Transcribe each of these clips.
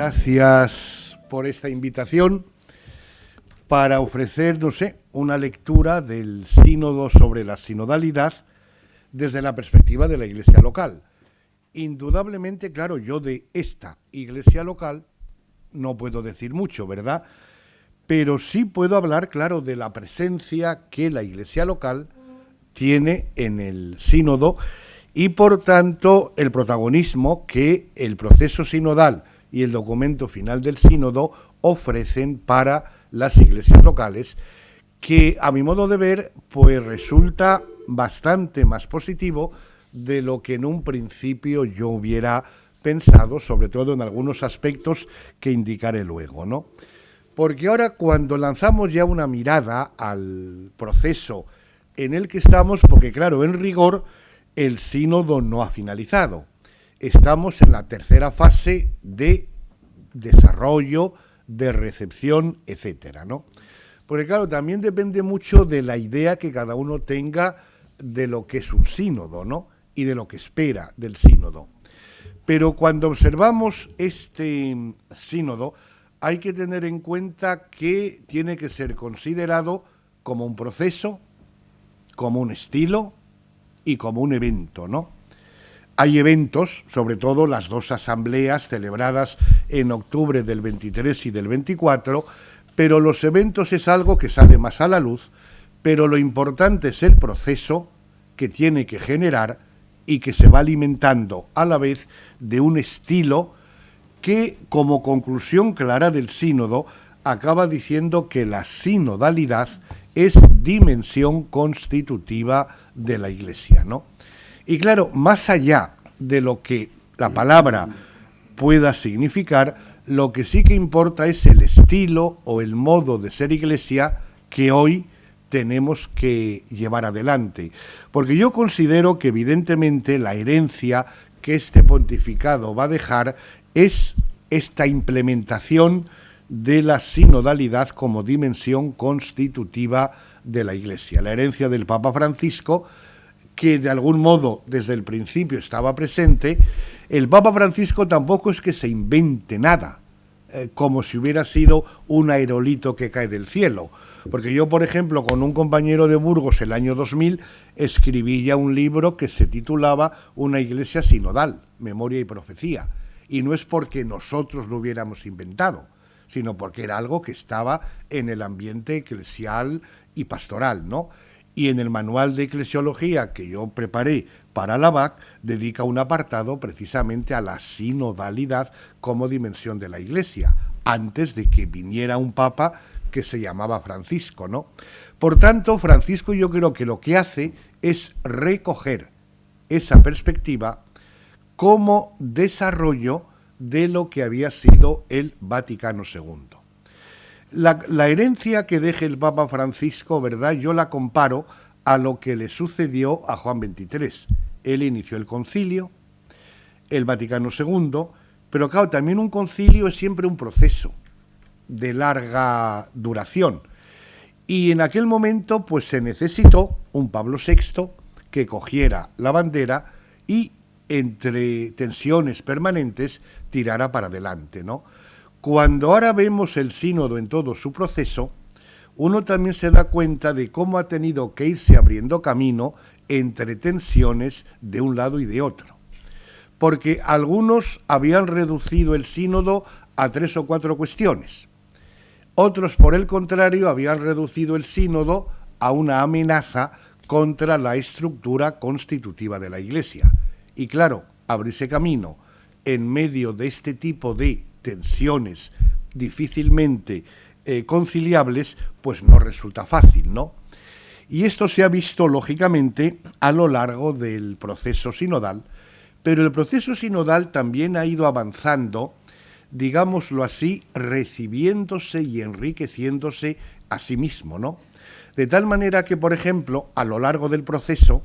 Gracias por esta invitación para ofrecer, una lectura del sínodo sobre la sinodalidad desde la perspectiva de la Iglesia local. Indudablemente, claro, yo de esta Iglesia local no puedo decir mucho, ¿verdad? Pero sí puedo hablar, claro, de la presencia que la Iglesia local tiene en el sínodo y, por tanto, el protagonismo que el proceso sinodal y el documento final del sínodo ofrecen para las iglesias locales, que a mi modo de ver, pues resulta bastante más positivo de lo que en un principio yo hubiera pensado, sobre todo en algunos aspectos que indicaré luego, ¿no? Porque ahora, cuando lanzamos ya una mirada al proceso en el que estamos, porque claro, en rigor, el sínodo no ha finalizado. Estamos en la tercera fase de desarrollo, de recepción, etcétera, ¿no? Porque claro, también depende mucho de la idea que cada uno tenga de lo que es un sínodo, ¿no? Y de lo que espera del sínodo. Pero cuando observamos este sínodo, hay que tener en cuenta que tiene que ser considerado como un proceso, como un estilo y como un evento, ¿no? Hay eventos, sobre todo las dos asambleas celebradas en octubre del 23 y del 24, pero los eventos es algo que sale más a la luz, pero lo importante es el proceso que tiene que generar y que se va alimentando a la vez de un estilo que, como conclusión clara del sínodo, acaba diciendo que la sinodalidad es dimensión constitutiva de la Iglesia, ¿no? Y claro, más allá de lo que la palabra pueda significar, lo que sí que importa es el estilo o el modo de ser Iglesia que hoy tenemos que llevar adelante. Porque yo considero que evidentemente la herencia que este pontificado va a dejar es esta implementación de la sinodalidad como dimensión constitutiva de la Iglesia. La herencia del Papa Francisco, que de algún modo desde el principio estaba presente. El Papa Francisco tampoco es que se invente nada, como si hubiera sido un aerolito que cae del cielo. Porque yo, por ejemplo, con un compañero de Burgos el año 2000, escribí ya un libro que se titulaba Una iglesia sinodal, memoria y profecía. Y no es porque nosotros lo hubiéramos inventado, sino porque era algo que estaba en el ambiente eclesial y pastoral, ¿no? Y en el manual de eclesiología que yo preparé para la BAC, dedica un apartado precisamente a la sinodalidad como dimensión de la Iglesia, antes de que viniera un papa que se llamaba Francisco, ¿no? Por tanto, Francisco yo creo que lo que hace es recoger esa perspectiva como desarrollo de lo que había sido el Vaticano II. La herencia que deje el Papa Francisco, ¿verdad?, yo la comparo a lo que le sucedió a Juan XXIII. Él inició el concilio, el Vaticano II, pero claro, también un concilio es siempre un proceso de larga duración. Y en aquel momento, pues se necesitó un Pablo VI que cogiera la bandera y, entre tensiones permanentes, tirara para adelante, ¿no? Cuando ahora vemos el sínodo en todo su proceso, uno también se da cuenta de cómo ha tenido que irse abriendo camino entre tensiones de un lado y de otro. Porque algunos habían reducido el sínodo a 3 o 4 cuestiones. Otros, por el contrario, habían reducido el sínodo a una amenaza contra la estructura constitutiva de la Iglesia. Y claro, abrirse camino en medio de este tipo de tensiones difícilmente conciliables, pues no resulta fácil, ¿no? Y esto se ha visto, lógicamente, a lo largo del proceso sinodal, pero el proceso sinodal también ha ido avanzando, digámoslo así, recibiéndose y enriqueciéndose a sí mismo, ¿no? De tal manera que, por ejemplo, a lo largo del proceso,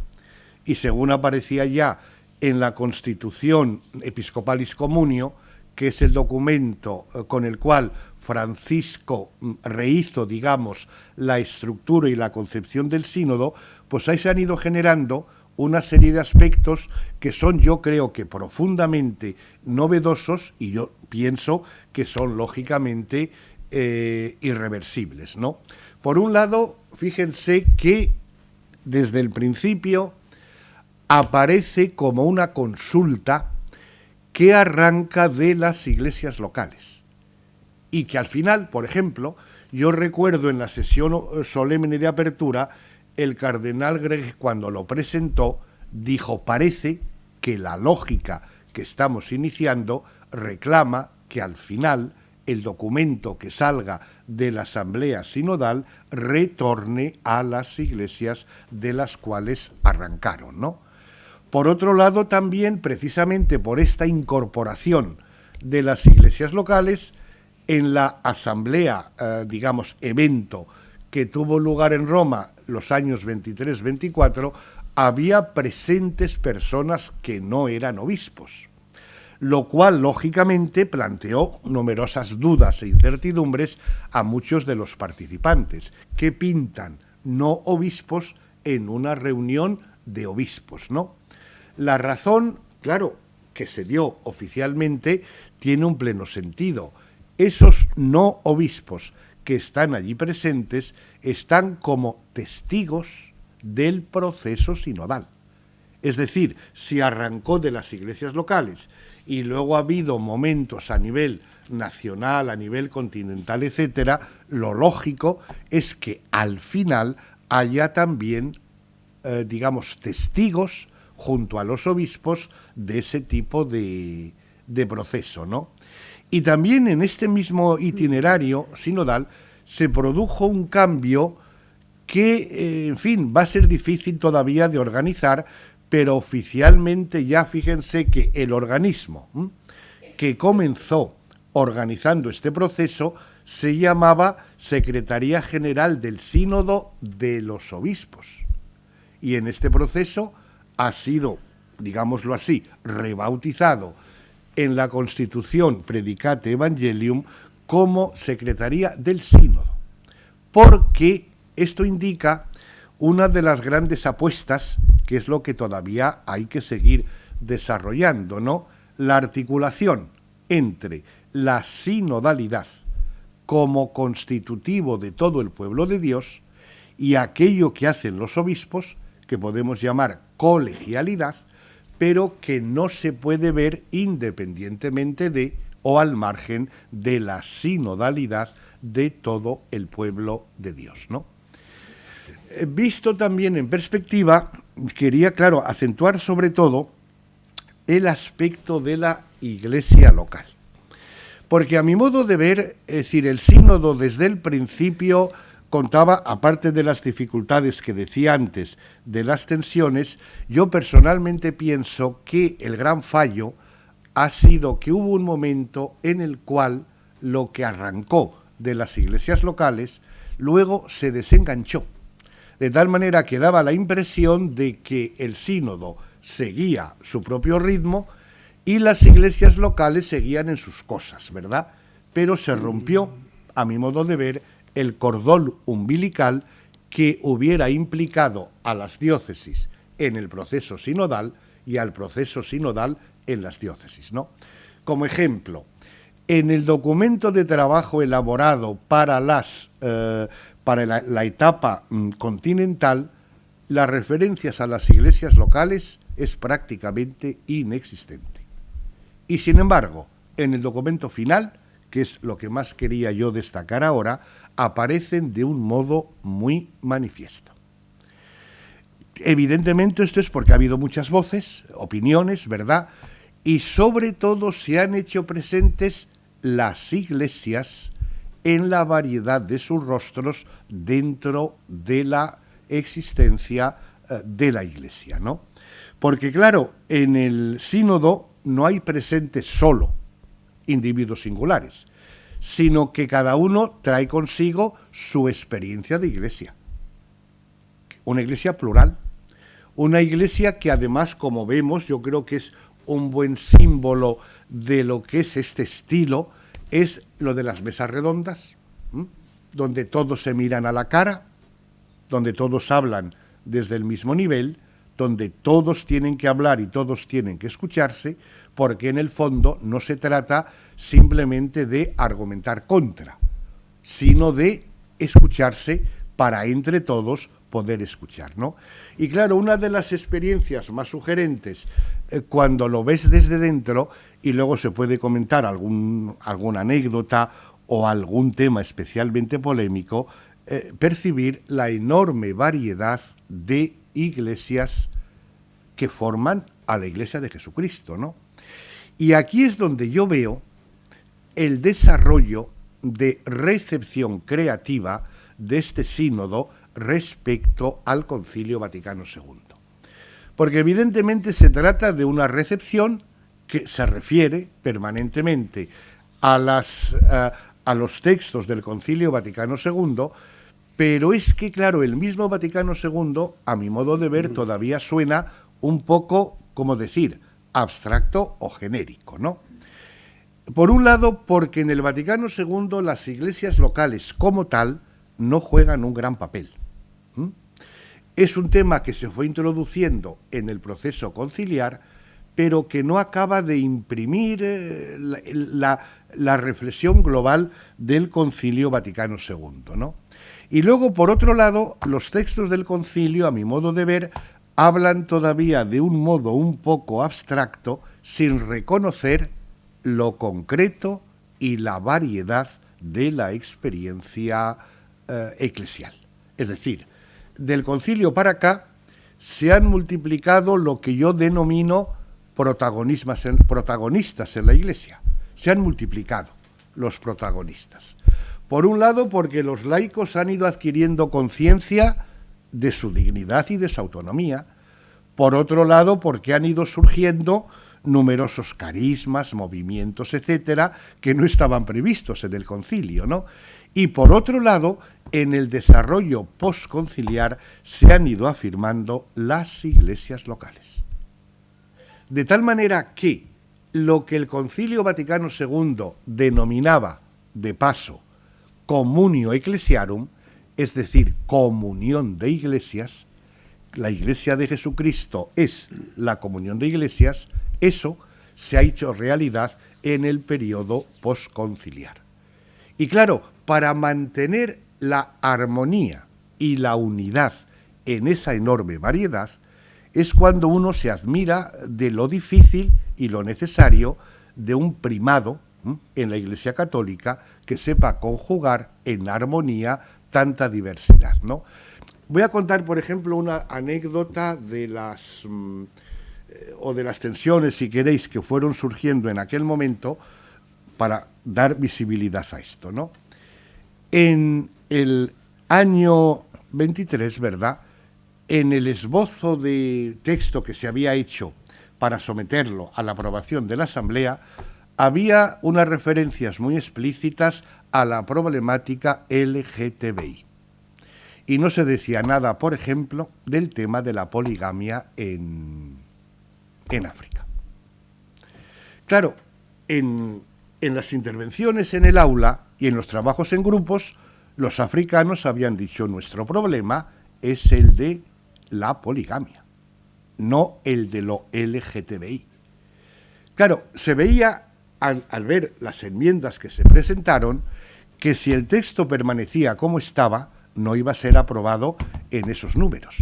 y según aparecía ya en la Constitución Episcopalis Communio, que es el documento con el cual Francisco rehizo, digamos, la estructura y la concepción del sínodo, pues ahí se han ido generando una serie de aspectos que son, yo creo que profundamente novedosos, y yo pienso que son lógicamente irreversibles, ¿no? Por un lado, fíjense que desde el principio aparece como una consulta que arranca de las iglesias locales y que al final, por ejemplo, yo recuerdo en la sesión solemne de apertura, el cardenal Gregg, cuando lo presentó, dijo: parece que la lógica que estamos iniciando reclama que al final el documento que salga de la Asamblea Sinodal retorne a las iglesias de las cuales arrancaron, ¿no? Por otro lado, también, precisamente por esta incorporación de las iglesias locales, en la asamblea, evento que tuvo lugar en Roma los años 23-24, había presentes personas que no eran obispos, lo cual, lógicamente, planteó numerosas dudas e incertidumbres a muchos de los participantes. ¿Qué pintan no obispos en una reunión de obispos, no? La razón, claro, que se dio oficialmente, tiene un pleno sentido. Esos no obispos que están allí presentes están como testigos del proceso sinodal. Es decir, si arrancó de las iglesias locales y luego ha habido momentos a nivel nacional, a nivel continental, etcétera, lo lógico es que al final haya también, testigos junto a los obispos de ese tipo de proceso, ¿no? Y también en este mismo itinerario sinodal se produjo un cambio que, va a ser difícil todavía de organizar, pero oficialmente ya fíjense que el organismo que comenzó organizando este proceso se llamaba Secretaría General del Sínodo de los Obispos. Y en este proceso ha sido, digámoslo así, rebautizado en la Constitución Predicate Evangelium como Secretaría del Sínodo, porque esto indica una de las grandes apuestas, que es lo que todavía hay que seguir desarrollando, ¿no? La articulación entre la sinodalidad como constitutivo de todo el pueblo de Dios y aquello que hacen los obispos, que podemos llamar colegialidad, pero que no se puede ver independientemente de o al margen de la sinodalidad de todo el pueblo de Dios, ¿no? Visto también en perspectiva, quería, claro, acentuar sobre todo el aspecto de la iglesia local. Porque a mi modo de ver, es decir, el sínodo desde el principio contaba, aparte de las dificultades que decía antes, de las tensiones, yo personalmente pienso que el gran fallo ha sido que hubo un momento en el cual lo que arrancó de las iglesias locales luego se desenganchó, de tal manera que daba la impresión de que el sínodo seguía su propio ritmo y las iglesias locales seguían en sus cosas, ¿verdad? Pero se rompió, a mi modo de ver, el cordón umbilical que hubiera implicado a las diócesis en el proceso sinodal y al proceso sinodal en las diócesis, ¿no? Como ejemplo, en el documento de trabajo elaborado para la etapa continental, las referencias a las iglesias locales es prácticamente inexistente. Y sin embargo, en el documento final, que es lo que más quería yo destacar ahora, aparecen de un modo muy manifiesto. Evidentemente esto es porque ha habido muchas voces, opiniones, ¿verdad? Y sobre todo se han hecho presentes las iglesias en la variedad de sus rostros dentro de la existencia de la Iglesia, ¿no? Porque claro, en el sínodo no hay presentes solo individuos singulares, sino que cada uno trae consigo su experiencia de iglesia. Una iglesia plural, una iglesia que además, como vemos, yo creo que es un buen símbolo de lo que es este estilo, es lo de las mesas redondas, donde todos se miran a la cara, donde todos hablan desde el mismo nivel, donde todos tienen que hablar y todos tienen que escucharse, porque en el fondo no se trata simplemente de argumentar contra, sino de escucharse para entre todos poder escuchar, ¿no? Y claro, una de las experiencias más sugerentes cuando lo ves desde dentro, y luego se puede comentar alguna anécdota o algún tema especialmente polémico, percibir la enorme variedad de iglesias que forman a la Iglesia de Jesucristo, ¿no? Y aquí es donde yo veo el desarrollo de recepción creativa de este sínodo respecto al Concilio Vaticano II. Porque evidentemente se trata de una recepción que se refiere permanentemente a los textos del Concilio Vaticano II, pero es que, claro, el mismo Vaticano II, a mi modo de ver, todavía suena un poco, como decir, abstracto o genérico, ¿no? Por un lado, porque en el Vaticano II las iglesias locales como tal no juegan un gran papel. Es un tema que se fue introduciendo en el proceso conciliar, pero que no acaba de imprimir la reflexión global del Concilio Vaticano II, ¿no? Y luego, por otro lado, los textos del concilio, a mi modo de ver, hablan todavía de un modo un poco abstracto, sin reconocer lo concreto y la variedad de la experiencia eclesial. Es decir, del concilio para acá se han multiplicado lo que yo denomino protagonistas en la Iglesia. Se han multiplicado los protagonistas. Por un lado, porque los laicos han ido adquiriendo conciencia de su dignidad y de su autonomía. Por otro lado, porque han ido surgiendo numerosos carismas, movimientos, etcétera, que no estaban previstos en el concilio, ¿no? Y por otro lado, en el desarrollo postconciliar se han ido afirmando las iglesias locales. De tal manera que lo que el Concilio Vaticano II denominaba, de paso, communio ecclesiarum, es decir, comunión de iglesias, la Iglesia de Jesucristo es la comunión de iglesias, eso se ha hecho realidad en el periodo postconciliar. Y claro, para mantener la armonía y la unidad en esa enorme variedad, es cuando uno se admira de lo difícil y lo necesario de un primado en la Iglesia Católica que sepa conjugar en armonía tanta diversidad, ¿no? Voy a contar, por ejemplo, una anécdota de las tensiones, si queréis, que fueron surgiendo en aquel momento para dar visibilidad a esto, ¿no? En el año 23, ¿verdad?, en el esbozo de texto que se había hecho para someterlo a la aprobación de la Asamblea, había unas referencias muy explícitas a la problemática LGTBI. Y no se decía nada, por ejemplo, del tema de la poligamia en África. Claro, en las intervenciones en el aula y en los trabajos en grupos, los africanos habían dicho: nuestro problema es el de la poligamia, no el de lo LGTBI. Claro, se veía al ver las enmiendas que se presentaron que si el texto permanecía como estaba, no iba a ser aprobado en esos números,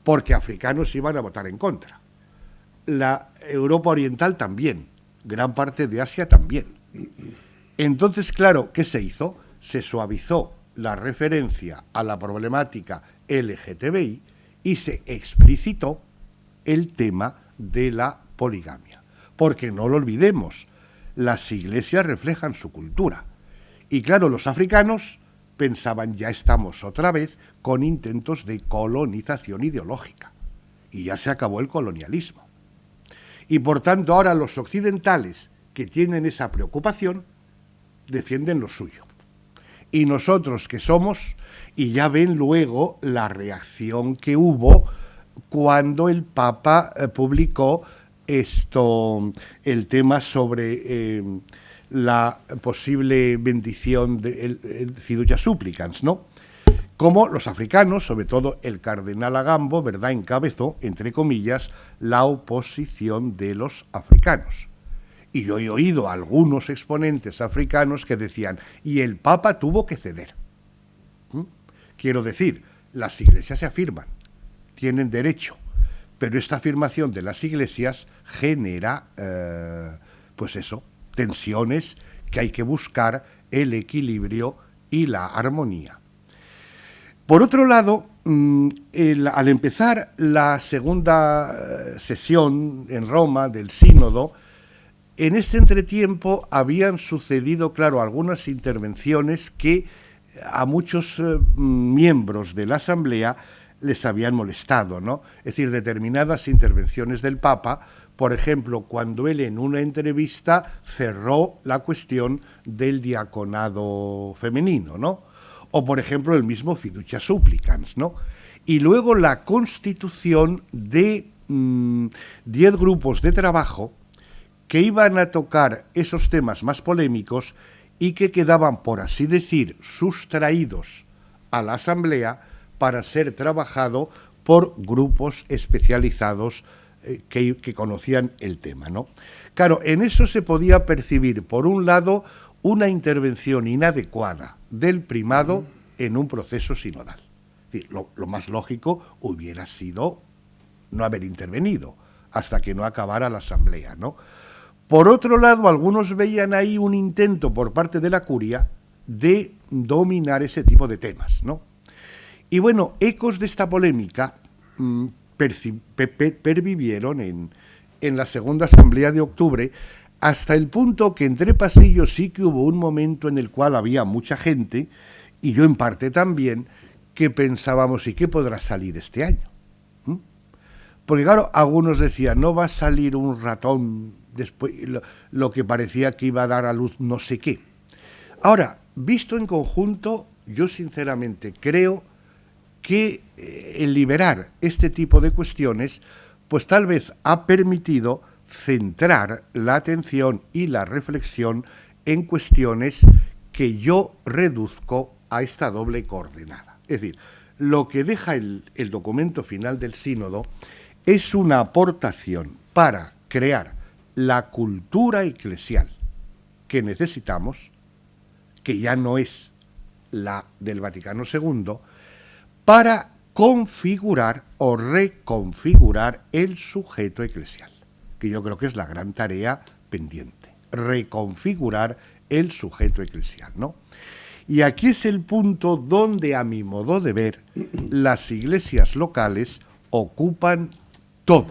porque africanos iban a votar en contra. La Europa Oriental también, gran parte de Asia también. Entonces, claro, ¿qué se hizo? Se suavizó la referencia a la problemática LGTBI y se explicitó el tema de la poligamia. Porque no lo olvidemos, las iglesias reflejan su cultura. Y claro, los africanos pensaban: ya estamos otra vez con intentos de colonización ideológica. Y ya se acabó el colonialismo. Y por tanto ahora los occidentales que tienen esa preocupación defienden lo suyo. Y nosotros que somos, y ya ven luego la reacción que hubo cuando el Papa publicó el tema sobre la posible bendición de fiducia supplicans, ¿no? como los africanos, sobre todo el cardenal Agambo, ¿verdad?, encabezó, entre comillas, la oposición de los africanos. Y yo he oído a algunos exponentes africanos que decían, y el Papa tuvo que ceder. Quiero decir, las iglesias se afirman, tienen derecho, pero esta afirmación de las iglesias genera, pues eso, tensiones que hay que buscar el equilibrio y la armonía. Por otro lado, al empezar la segunda sesión en Roma del sínodo, en este entretiempo habían sucedido, claro, algunas intervenciones que a muchos miembros de la Asamblea les habían molestado, ¿no? Es decir, determinadas intervenciones del Papa, por ejemplo, cuando él en una entrevista cerró la cuestión del diaconado femenino, ¿no? O, por ejemplo, el mismo Fiducia Supplicans, ¿no? Y luego la constitución de 10 grupos de trabajo que iban a tocar esos temas más polémicos y que quedaban, por así decir, sustraídos a la Asamblea para ser trabajado por grupos especializados que conocían el tema, ¿no? Claro, en eso se podía percibir, por un lado, una intervención inadecuada del primado en un proceso sinodal. Es decir, lo más lógico hubiera sido no haber intervenido hasta que no acabara la asamblea, ¿no? Por otro lado, algunos veían ahí un intento por parte de la curia de dominar ese tipo de temas, ¿no? Y bueno, ecos de esta polémica pervivieron en la segunda asamblea de octubre, hasta el punto que entre pasillos sí que hubo un momento en el cual había mucha gente, y yo en parte también, que pensábamos, ¿y qué podrá salir este año? Porque claro, algunos decían, no va a salir un ratón, después lo que parecía que iba a dar a luz no sé qué. Ahora, visto en conjunto, yo sinceramente creo que el liberar este tipo de cuestiones, pues tal vez ha permitido centrar la atención y la reflexión en cuestiones que yo reduzco a esta doble coordenada. Es decir, lo que deja el documento final del sínodo es una aportación para crear la cultura eclesial que necesitamos, que ya no es la del Vaticano II, para configurar o reconfigurar el sujeto eclesial, que yo creo que es la gran tarea pendiente, reconfigurar el sujeto eclesial, ¿no? Y aquí es el punto donde, a mi modo de ver, las iglesias locales ocupan todo,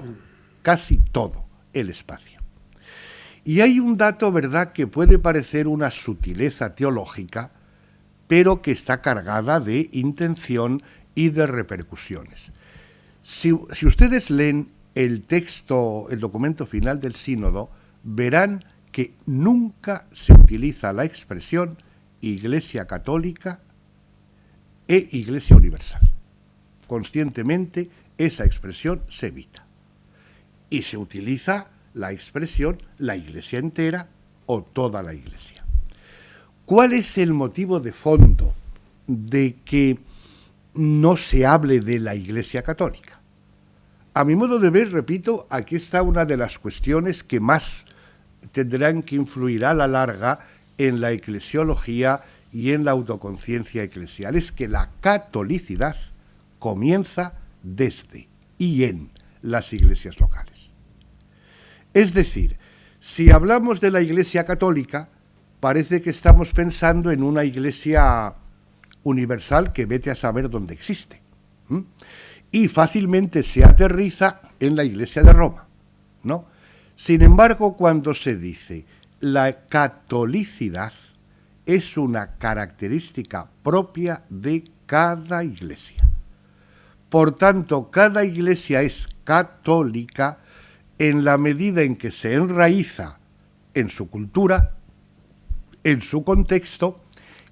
casi todo, el espacio. Y hay un dato, ¿verdad?, que puede parecer una sutileza teológica, pero que está cargada de intención y de repercusiones. Si ustedes leen el texto, el documento final del sínodo, verán que nunca se utiliza la expresión Iglesia Católica e Iglesia Universal. Conscientemente esa expresión se evita. Y se utiliza la expresión la Iglesia entera o toda la Iglesia. ¿Cuál es el motivo de fondo de que no se hable de la Iglesia Católica? A mi modo de ver, repito, aquí está una de las cuestiones que más tendrán que influir a la larga en la eclesiología y en la autoconciencia eclesial. Es que la catolicidad comienza desde y en las iglesias locales. Es decir, si hablamos de la Iglesia Católica, parece que estamos pensando en una Iglesia universal que vete a saber dónde existe. Y fácilmente se aterriza en la Iglesia de Roma, ¿no? Sin embargo, cuando se dice la catolicidad es una característica propia de cada iglesia. Por tanto, cada iglesia es católica en la medida en que se enraiza en su cultura, en su contexto,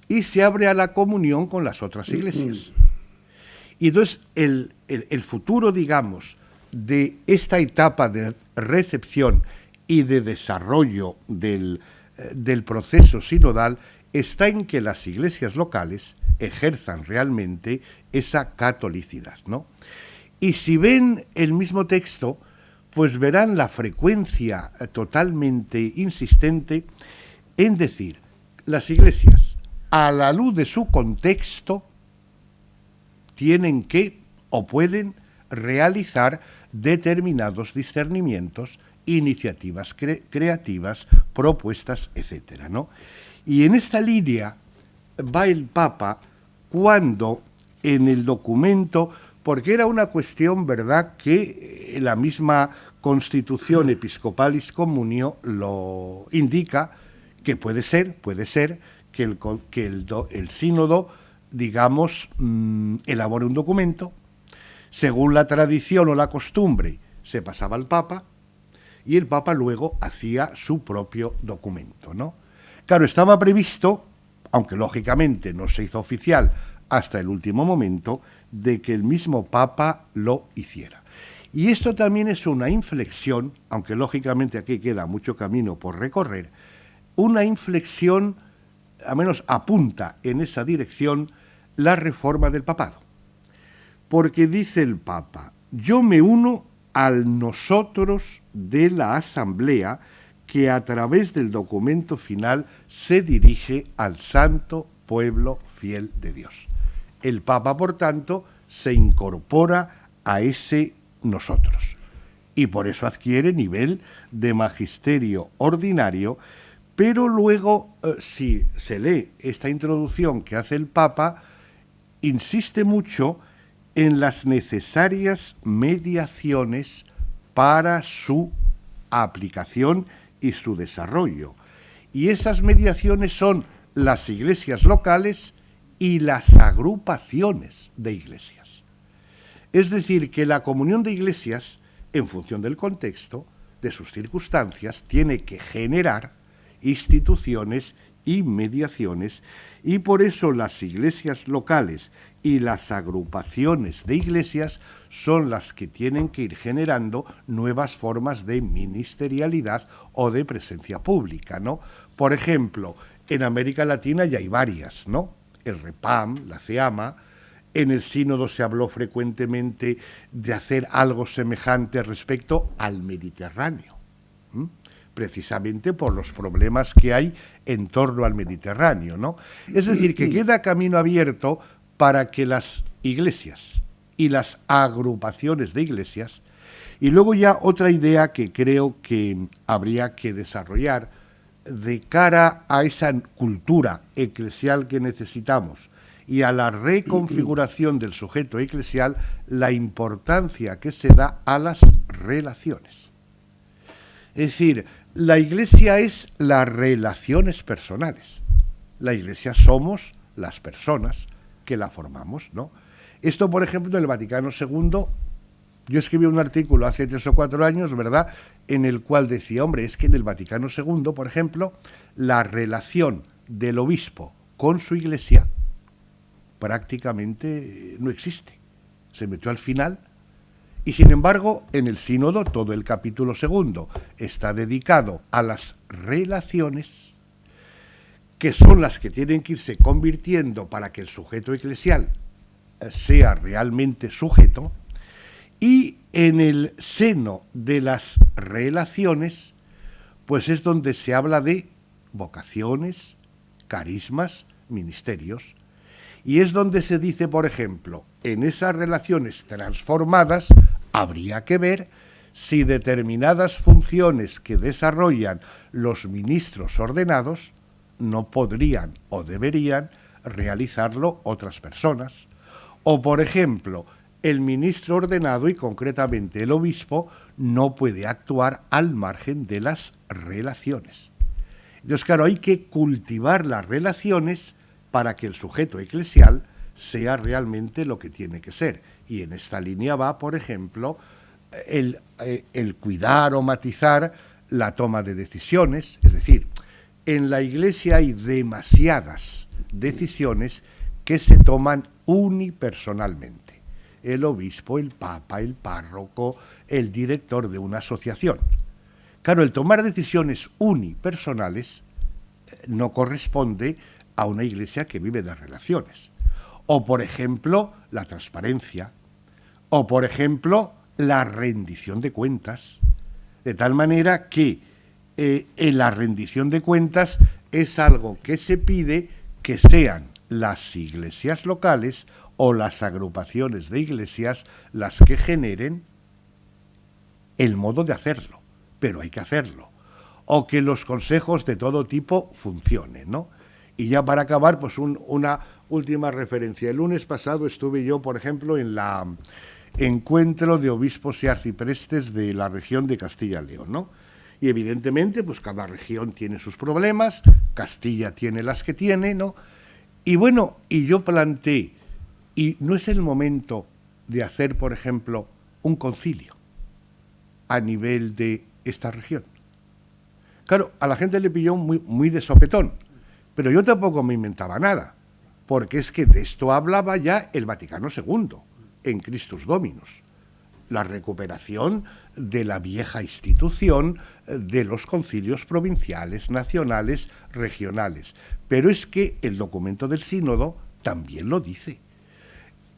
y se abre a la comunión con las otras iglesias. Y entonces el futuro, digamos, de esta etapa de recepción y de desarrollo del proceso sinodal está en que las iglesias locales ejerzan realmente esa catolicidad, ¿no? Y si ven el mismo texto, pues verán la frecuencia totalmente insistente en decir, las iglesias, a la luz de su contexto, tienen que o pueden realizar determinados discernimientos, iniciativas creativas, propuestas, etcétera, ¿no? Y en esta línea va el Papa cuando en el documento, porque era una cuestión, ¿verdad?, que la misma Constitución Episcopalis Communio lo indica, que puede ser que el sínodo, digamos, elabore un documento, según la tradición o la costumbre, se pasaba al Papa, y el Papa luego hacía su propio documento, ¿no? Claro, estaba previsto, aunque lógicamente no se hizo oficial hasta el último momento, de que el mismo Papa lo hiciera. Y esto también es una inflexión, aunque lógicamente aquí queda mucho camino por recorrer, una inflexión, al menos apunta en esa dirección, la reforma del papado. Porque dice el Papa, yo me uno al nosotros de la Asamblea que a través del documento final se dirige al santo pueblo fiel de Dios. El Papa, por tanto, se incorpora a ese nosotros y por eso adquiere nivel de magisterio ordinario, pero luego, si se lee esta introducción que hace el Papa, insiste mucho en las necesarias mediaciones para su aplicación y su desarrollo. Y esas mediaciones son las iglesias locales y las agrupaciones de iglesias. Es decir, que la comunión de iglesias, en función del contexto, de sus circunstancias, tiene que generar instituciones y mediaciones, y por eso las iglesias locales y las agrupaciones de iglesias son las que tienen que ir generando nuevas formas de ministerialidad o de presencia pública, ¿no? Por ejemplo, en América Latina ya hay varias, ¿no? El REPAM, la CEAMA. En el sínodo se habló frecuentemente de hacer algo semejante respecto al Mediterráneo, precisamente por los problemas que hay en torno al Mediterráneo, ¿no? Es decir, que queda camino abierto para que las iglesias y las agrupaciones de iglesias, y luego ya otra idea que creo que habría que desarrollar de cara a esa cultura eclesial que necesitamos y a la reconfiguración del sujeto eclesial, la importancia que se da a las relaciones. Es decir, la Iglesia es las relaciones personales. La Iglesia somos las personas que la formamos, ¿no? Esto, por ejemplo, en el Vaticano II, yo escribí un artículo hace 3 o 4 años, ¿verdad?, en el cual decía, hombre, es que en el Vaticano II, por ejemplo, la relación del obispo con su Iglesia prácticamente no existe. Se metió al final. Y sin embargo, en el sínodo, todo el capítulo 2 está dedicado a las relaciones, que son las que tienen que irse convirtiendo para que el sujeto eclesial sea realmente sujeto, y en el seno de las relaciones, pues es donde se habla de vocaciones, carismas, ministerios, y es donde se dice, por ejemplo, en esas relaciones transformadas, habría que ver si determinadas funciones que desarrollan los ministros ordenados no podrían o deberían realizarlo otras personas. O, por ejemplo, el ministro ordenado y concretamente el obispo no puede actuar al margen de las relaciones. Entonces, claro, hay que cultivar las relaciones para que el sujeto eclesial sea realmente lo que tiene que ser. Y en esta línea va, por ejemplo, el cuidar o matizar la toma de decisiones. Es decir, en la Iglesia hay demasiadas decisiones que se toman unipersonalmente. El obispo, el papa, el párroco, el director de una asociación. Claro, el tomar decisiones unipersonales no corresponde a una iglesia que vive de relaciones. O, por ejemplo, la transparencia, o, por ejemplo, la rendición de cuentas, de tal manera que en la rendición de cuentas es algo que se pide que sean las iglesias locales o las agrupaciones de iglesias las que generen el modo de hacerlo, pero hay que hacerlo. O que los consejos de todo tipo funcionen, ¿no? Y ya para acabar, pues una última referencia. El lunes pasado estuve yo, por ejemplo, en la encuentro de obispos y arciprestes de la región de Castilla y León, ¿no? Y evidentemente, pues cada región tiene sus problemas, Castilla tiene las que tiene, ¿no? Y bueno, y yo planteé, ¿y no es el momento de hacer, por ejemplo, un concilio a nivel de esta región? Claro, a la gente le pilló muy de sopetón, pero yo tampoco me inventaba nada, porque es que de esto hablaba ya el Vaticano II, en Christus Dominus, la recuperación de la vieja institución de los concilios provinciales, nacionales, regionales. Pero es que el documento del sínodo también lo dice.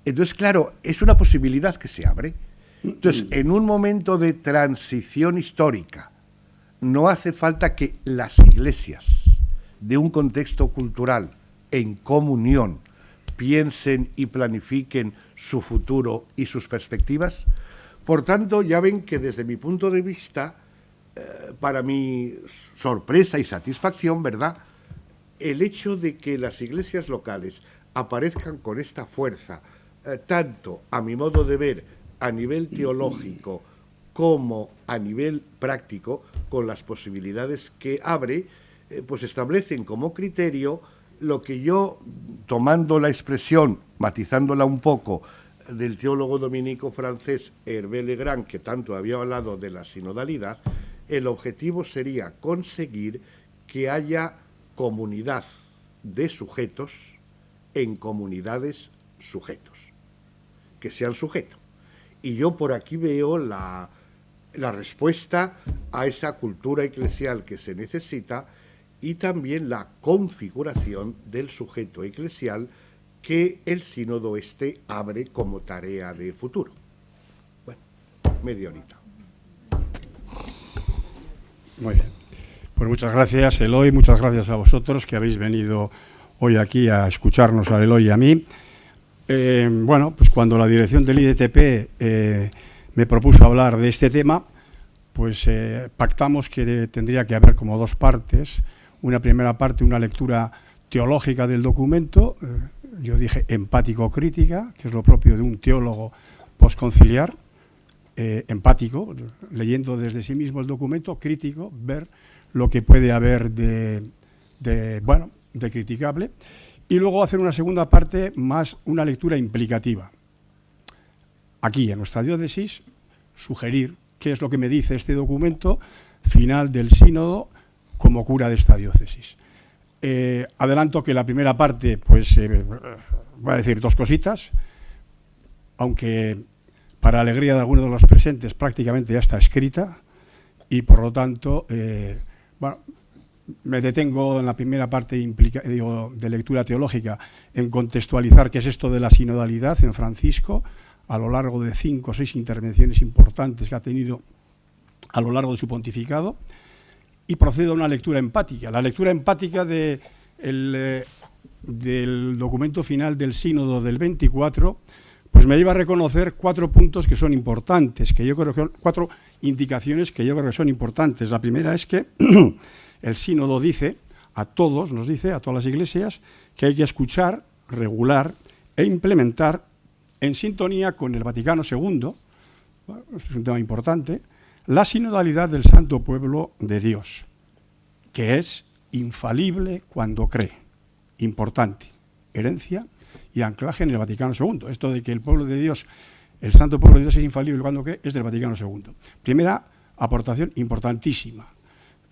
Entonces, claro, es una posibilidad que se abre. Entonces, en un momento de transición histórica, no hace falta que las iglesias de un contexto cultural en comunión piensen y planifiquen su futuro y sus perspectivas. Por tanto, ya ven que desde mi punto de vista, para mi sorpresa y satisfacción, ¿verdad?, el hecho de que las iglesias locales aparezcan con esta fuerza, tanto a mi modo de ver a nivel teológico como a nivel práctico, con las posibilidades que abre, pues establecen como criterio lo que yo, tomando la expresión, matizándola un poco, del teólogo dominico francés Hervé Legrand, que tanto había hablado de la sinodalidad, el objetivo sería conseguir que haya comunidad de sujetos en comunidades sujetos, que sean sujetos. Y yo por aquí veo la respuesta a esa cultura eclesial que se necesita y también la configuración del sujeto eclesial que el sínodo abre como tarea de futuro. Bueno, media horita. Muy bien. Pues muchas gracias, Eloy, muchas gracias a vosotros que habéis venido hoy aquí a escucharnos a Eloy y a mí. Bueno, pues cuando la dirección del IDTP me propuso hablar de este tema, pues pactamos que tendría que haber como dos partes. Una primera parte, una lectura teológica del documento, yo dije empático-crítica, que es lo propio de un teólogo posconciliar, empático, leyendo desde sí mismo el documento, crítico, ver lo que puede haber de criticable, y luego hacer una segunda parte más una lectura implicativa. Aquí, en nuestra diócesis, sugerir qué es lo que me dice este documento final del sínodo como cura de esta diócesis. Adelanto que la primera parte, pues, voy a decir dos cositas, aunque para alegría de algunos de los presentes prácticamente ya está escrita, y por lo tanto, me detengo en la primera parte de lectura teológica en contextualizar qué es esto de la sinodalidad en Francisco, a lo largo de 5 o 6 intervenciones importantes que ha tenido a lo largo de su pontificado, y procedo a una lectura empática. La lectura empática del documento final del sínodo del 24, pues me lleva a reconocer 4 puntos que son importantes, que yo creo que son 4 indicaciones que yo creo que son importantes. La primera es que el sínodo dice a todos, nos dice a todas las iglesias, que hay que escuchar, regular e implementar en sintonía con el Vaticano II, bueno, esto es un tema importante, la sinodalidad del Santo Pueblo de Dios, que es infalible cuando cree. Importante. Herencia y anclaje en el Vaticano II. Esto de que el pueblo de Dios, el Santo Pueblo de Dios es infalible cuando cree, es del Vaticano II. Primera aportación importantísima,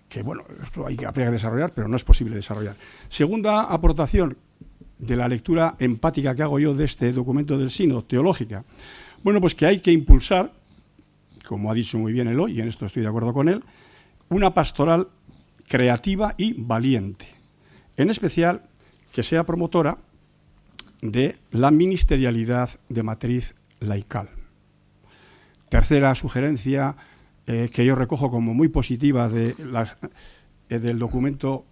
que bueno, esto habría que desarrollar, pero no es posible desarrollar. Segunda aportación de la lectura empática que hago yo de este documento del sínodo, teológica. Bueno, pues que hay que impulsar, como ha dicho muy bien Eloy, y en esto estoy de acuerdo con él, una pastoral creativa y valiente. En especial, que sea promotora de la ministerialidad de matriz laical. Tercera sugerencia que yo recojo como muy positiva del documento,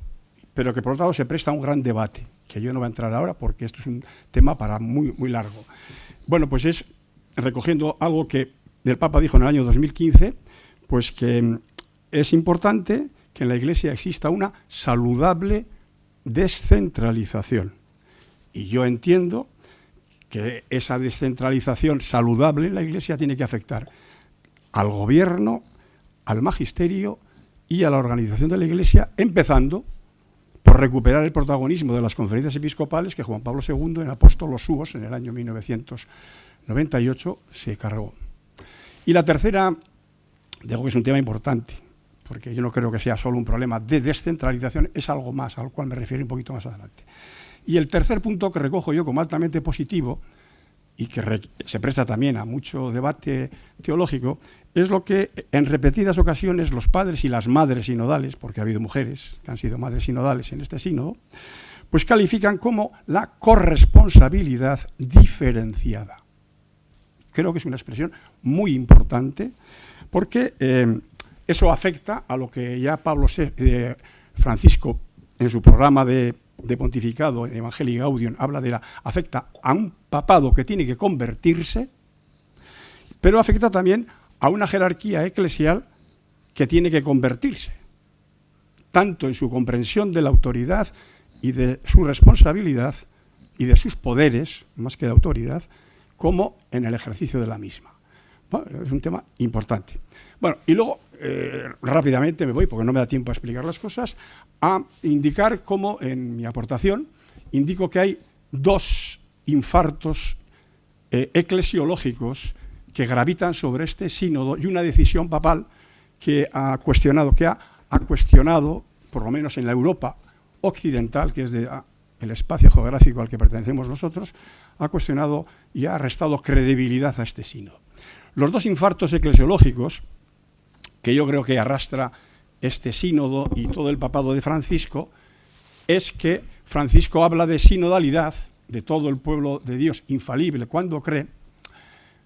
pero que por otro lado se presta a un gran debate, que yo no voy a entrar ahora porque esto es un tema para muy, muy largo. Bueno, pues es recogiendo algo que el Papa dijo en el año 2015, pues que es importante que en la Iglesia exista una saludable descentralización. Y yo entiendo que esa descentralización saludable en la Iglesia tiene que afectar al gobierno, al magisterio y a la organización de la Iglesia, empezando por recuperar el protagonismo de las conferencias episcopales que Juan Pablo II, en Apóstolos Suos, en el año 1998, se cargó. Y la tercera, digo que es un tema importante, porque yo no creo que sea solo un problema de descentralización, es algo más, al cual me refiero un poquito más adelante. Y el tercer punto que recojo yo como altamente positivo, y que se presta también a mucho debate teológico, es lo que en repetidas ocasiones los padres y las madres sinodales, porque ha habido mujeres que han sido madres sinodales en este sínodo, pues califican como la corresponsabilidad diferenciada. Creo que es una expresión muy importante, porque eso afecta a lo que ya Francisco, en su programa de pontificado, Evangelii Gaudium, afecta a un papado que tiene que convertirse, pero afecta también a una jerarquía eclesial que tiene que convertirse, tanto en su comprensión de la autoridad y de su responsabilidad y de sus poderes, más que de autoridad, como en el ejercicio de la misma. Bueno, es un tema importante. Bueno, y luego, rápidamente me voy, porque no me da tiempo a explicar las cosas, a indicar cómo, en mi aportación, indico que hay dos infartos eclesiológicos que gravitan sobre este sínodo y una decisión papal que ha cuestionado, por lo menos en la Europa occidental, que es el espacio geográfico al que pertenecemos nosotros, ha cuestionado y ha restado credibilidad a este sínodo. Los dos infartos eclesiológicos que yo creo que arrastra este sínodo y todo el papado de Francisco es que Francisco habla de sinodalidad, de todo el pueblo de Dios infalible cuando cree,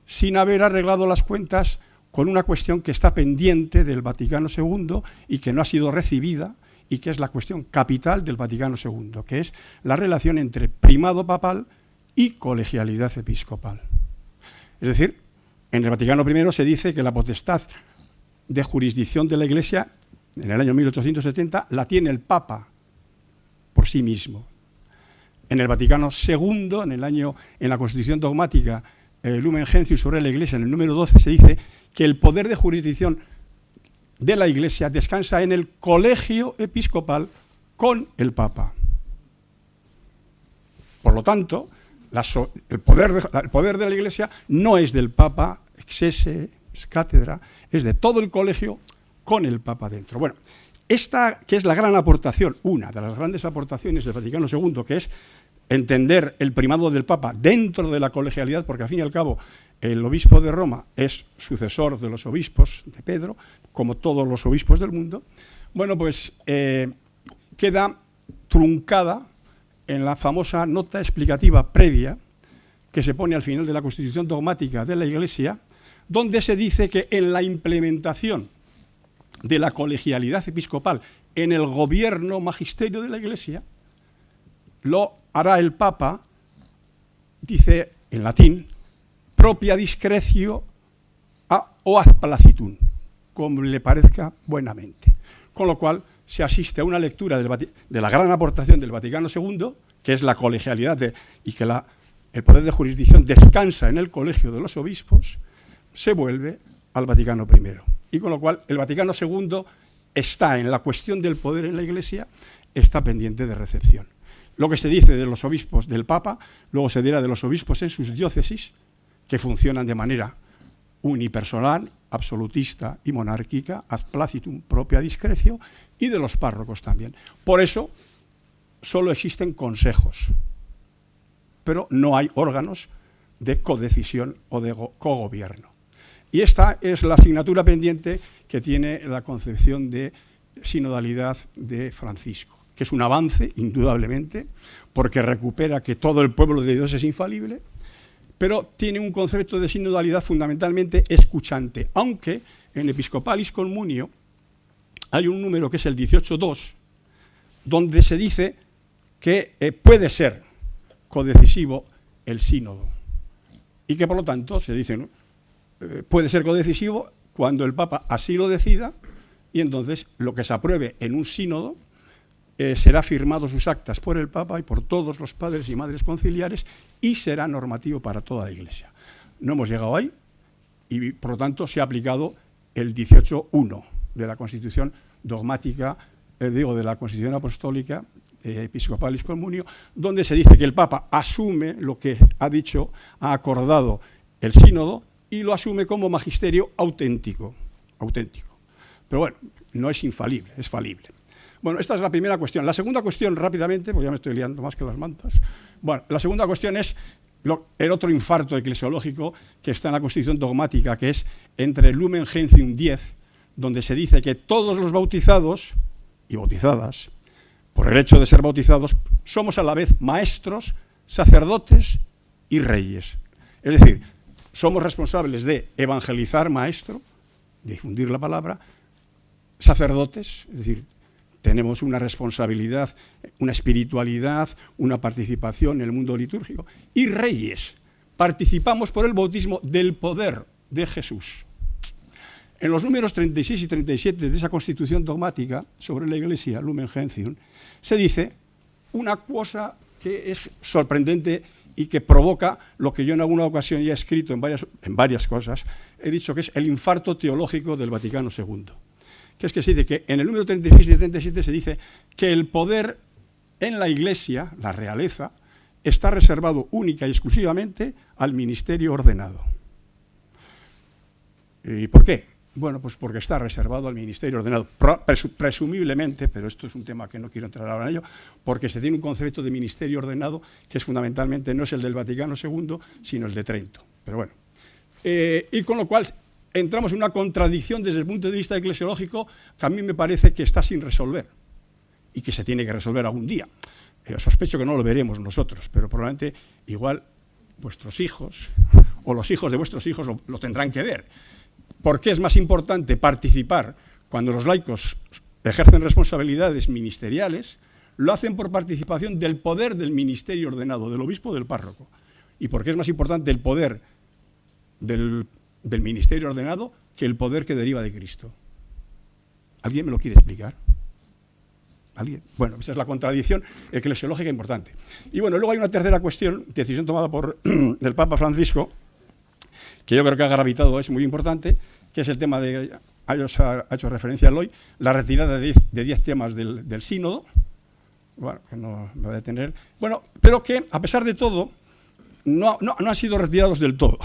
sin haber arreglado las cuentas con una cuestión que está pendiente del Vaticano II y que no ha sido recibida y que es la cuestión capital del Vaticano II, que es la relación entre primado papal y colegialidad episcopal. Es decir, en el Vaticano I se dice que la potestad de jurisdicción de la Iglesia, en el año 1870, la tiene el Papa por sí mismo. En el Vaticano II, en la Constitución dogmática Lumen Gentium sobre la Iglesia, en el número 12, se dice que el poder de jurisdicción de la Iglesia descansa en el colegio episcopal con el Papa. Por lo tanto, el poder de la Iglesia no es del Papa, ex esse, ex cátedra, es de todo el colegio con el Papa dentro. Bueno, esta que es la gran aportación, una de las grandes aportaciones del Vaticano II, que es entender el primado del Papa dentro de la colegialidad, porque al fin y al cabo el obispo de Roma es sucesor de los obispos de Pedro, como todos los obispos del mundo. Bueno, pues queda truncada en la famosa nota explicativa previa que se pone al final de la Constitución dogmática de la Iglesia, donde se dice que en la implementación de la colegialidad episcopal en el gobierno magisterio de la Iglesia, lo hará el Papa, dice en latín, propia discrecio o ad placitum, como le parezca buenamente. Con lo cual se asiste a una lectura de la gran aportación del Vaticano II, que es la colegialidad y que el poder de jurisdicción descansa en el colegio de los obispos, se vuelve al Vaticano I. Y con lo cual el Vaticano II está en la cuestión del poder en la Iglesia, está pendiente de recepción. Lo que se dice de los obispos del Papa, luego se dirá de los obispos en sus diócesis, que funcionan de manera unipersonal, absolutista y monárquica, ad placitum, propia discrecio, y de los párrocos también. Por eso solo existen consejos, pero no hay órganos de codecisión o de cogobierno. Y esta es la asignatura pendiente que tiene la concepción de sinodalidad de Francisco, que es un avance, indudablemente, porque recupera que todo el pueblo de Dios es infalible, pero tiene un concepto de sinodalidad fundamentalmente escuchante, aunque en Episcopalis Communio hay un número que es el 18.2, donde se dice que puede ser codecisivo el sínodo, y que por lo tanto se dice, ¿no? Puede ser codecisivo cuando el Papa así lo decida, y entonces lo que se apruebe en un sínodo será firmado sus actas por el Papa y por todos los padres y madres conciliares y será normativo para toda la Iglesia. No hemos llegado ahí y por lo tanto se ha aplicado el 18.1 de la Constitución dogmática, de la Constitución Apostólica Episcopalis Communio, donde se dice que el Papa asume lo que ha dicho, ha acordado el sínodo y lo asume como magisterio auténtico. Pero bueno, no es infalible, es falible. Bueno, esta es la primera cuestión. La segunda cuestión, rápidamente, porque ya me estoy liando más que las mantas. Bueno, la segunda cuestión es el otro infarto eclesiológico que está en la Constitución dogmática, que es entre el Lumen Gentium 10, donde se dice que todos los bautizados y bautizadas, por el hecho de ser bautizados, somos a la vez maestros, sacerdotes y reyes. Es decir, somos responsables de evangelizar, maestro, de difundir la palabra, sacerdotes, es decir, tenemos una responsabilidad, una espiritualidad, una participación en el mundo litúrgico. Y reyes, participamos por el bautismo del poder de Jesús. En los números 36 y 37 de esa Constitución dogmática sobre la Iglesia, Lumen Gentium, se dice una cosa que es sorprendente y que provoca lo que yo en alguna ocasión ya he escrito en varias cosas, he dicho que es el infarto teológico del Vaticano II. Que es que se dice que en el número 36 y 37 se dice que el poder en la Iglesia, la realeza, está reservado única y exclusivamente al ministerio ordenado. ¿Y por qué? Bueno, pues porque está reservado al ministerio ordenado, presumiblemente, pero esto es un tema que no quiero entrar ahora en ello, porque se tiene un concepto de ministerio ordenado que es fundamentalmente no es el del Vaticano II, sino el de Trento. Pero bueno, y con lo cual entramos en una contradicción desde el punto de vista eclesiológico que a mí me parece que está sin resolver y que se tiene que resolver algún día. Sospecho que no lo veremos nosotros, pero probablemente igual vuestros hijos o los hijos de vuestros hijos lo tendrán que ver. ¿Por qué es más importante participar cuando los laicos ejercen responsabilidades ministeriales? Lo hacen por participación del poder del ministerio ordenado, del obispo o del párroco. ¿Y por qué es más importante el poder del ministerio ordenado que el poder que deriva de Cristo? ¿Alguien me lo quiere explicar? ¿Alguien? Bueno, esa es la contradicción eclesiológica importante. Y bueno, luego hay una tercera cuestión, decisión tomada por el Papa Francisco, que yo creo que ha gravitado, es muy importante, que es el tema de, ha hecho referencia a hoy, la retirada de 10 temas del sínodo, bueno, que no me voy a detener, bueno, pero que a pesar de todo no han sido retirados del todo,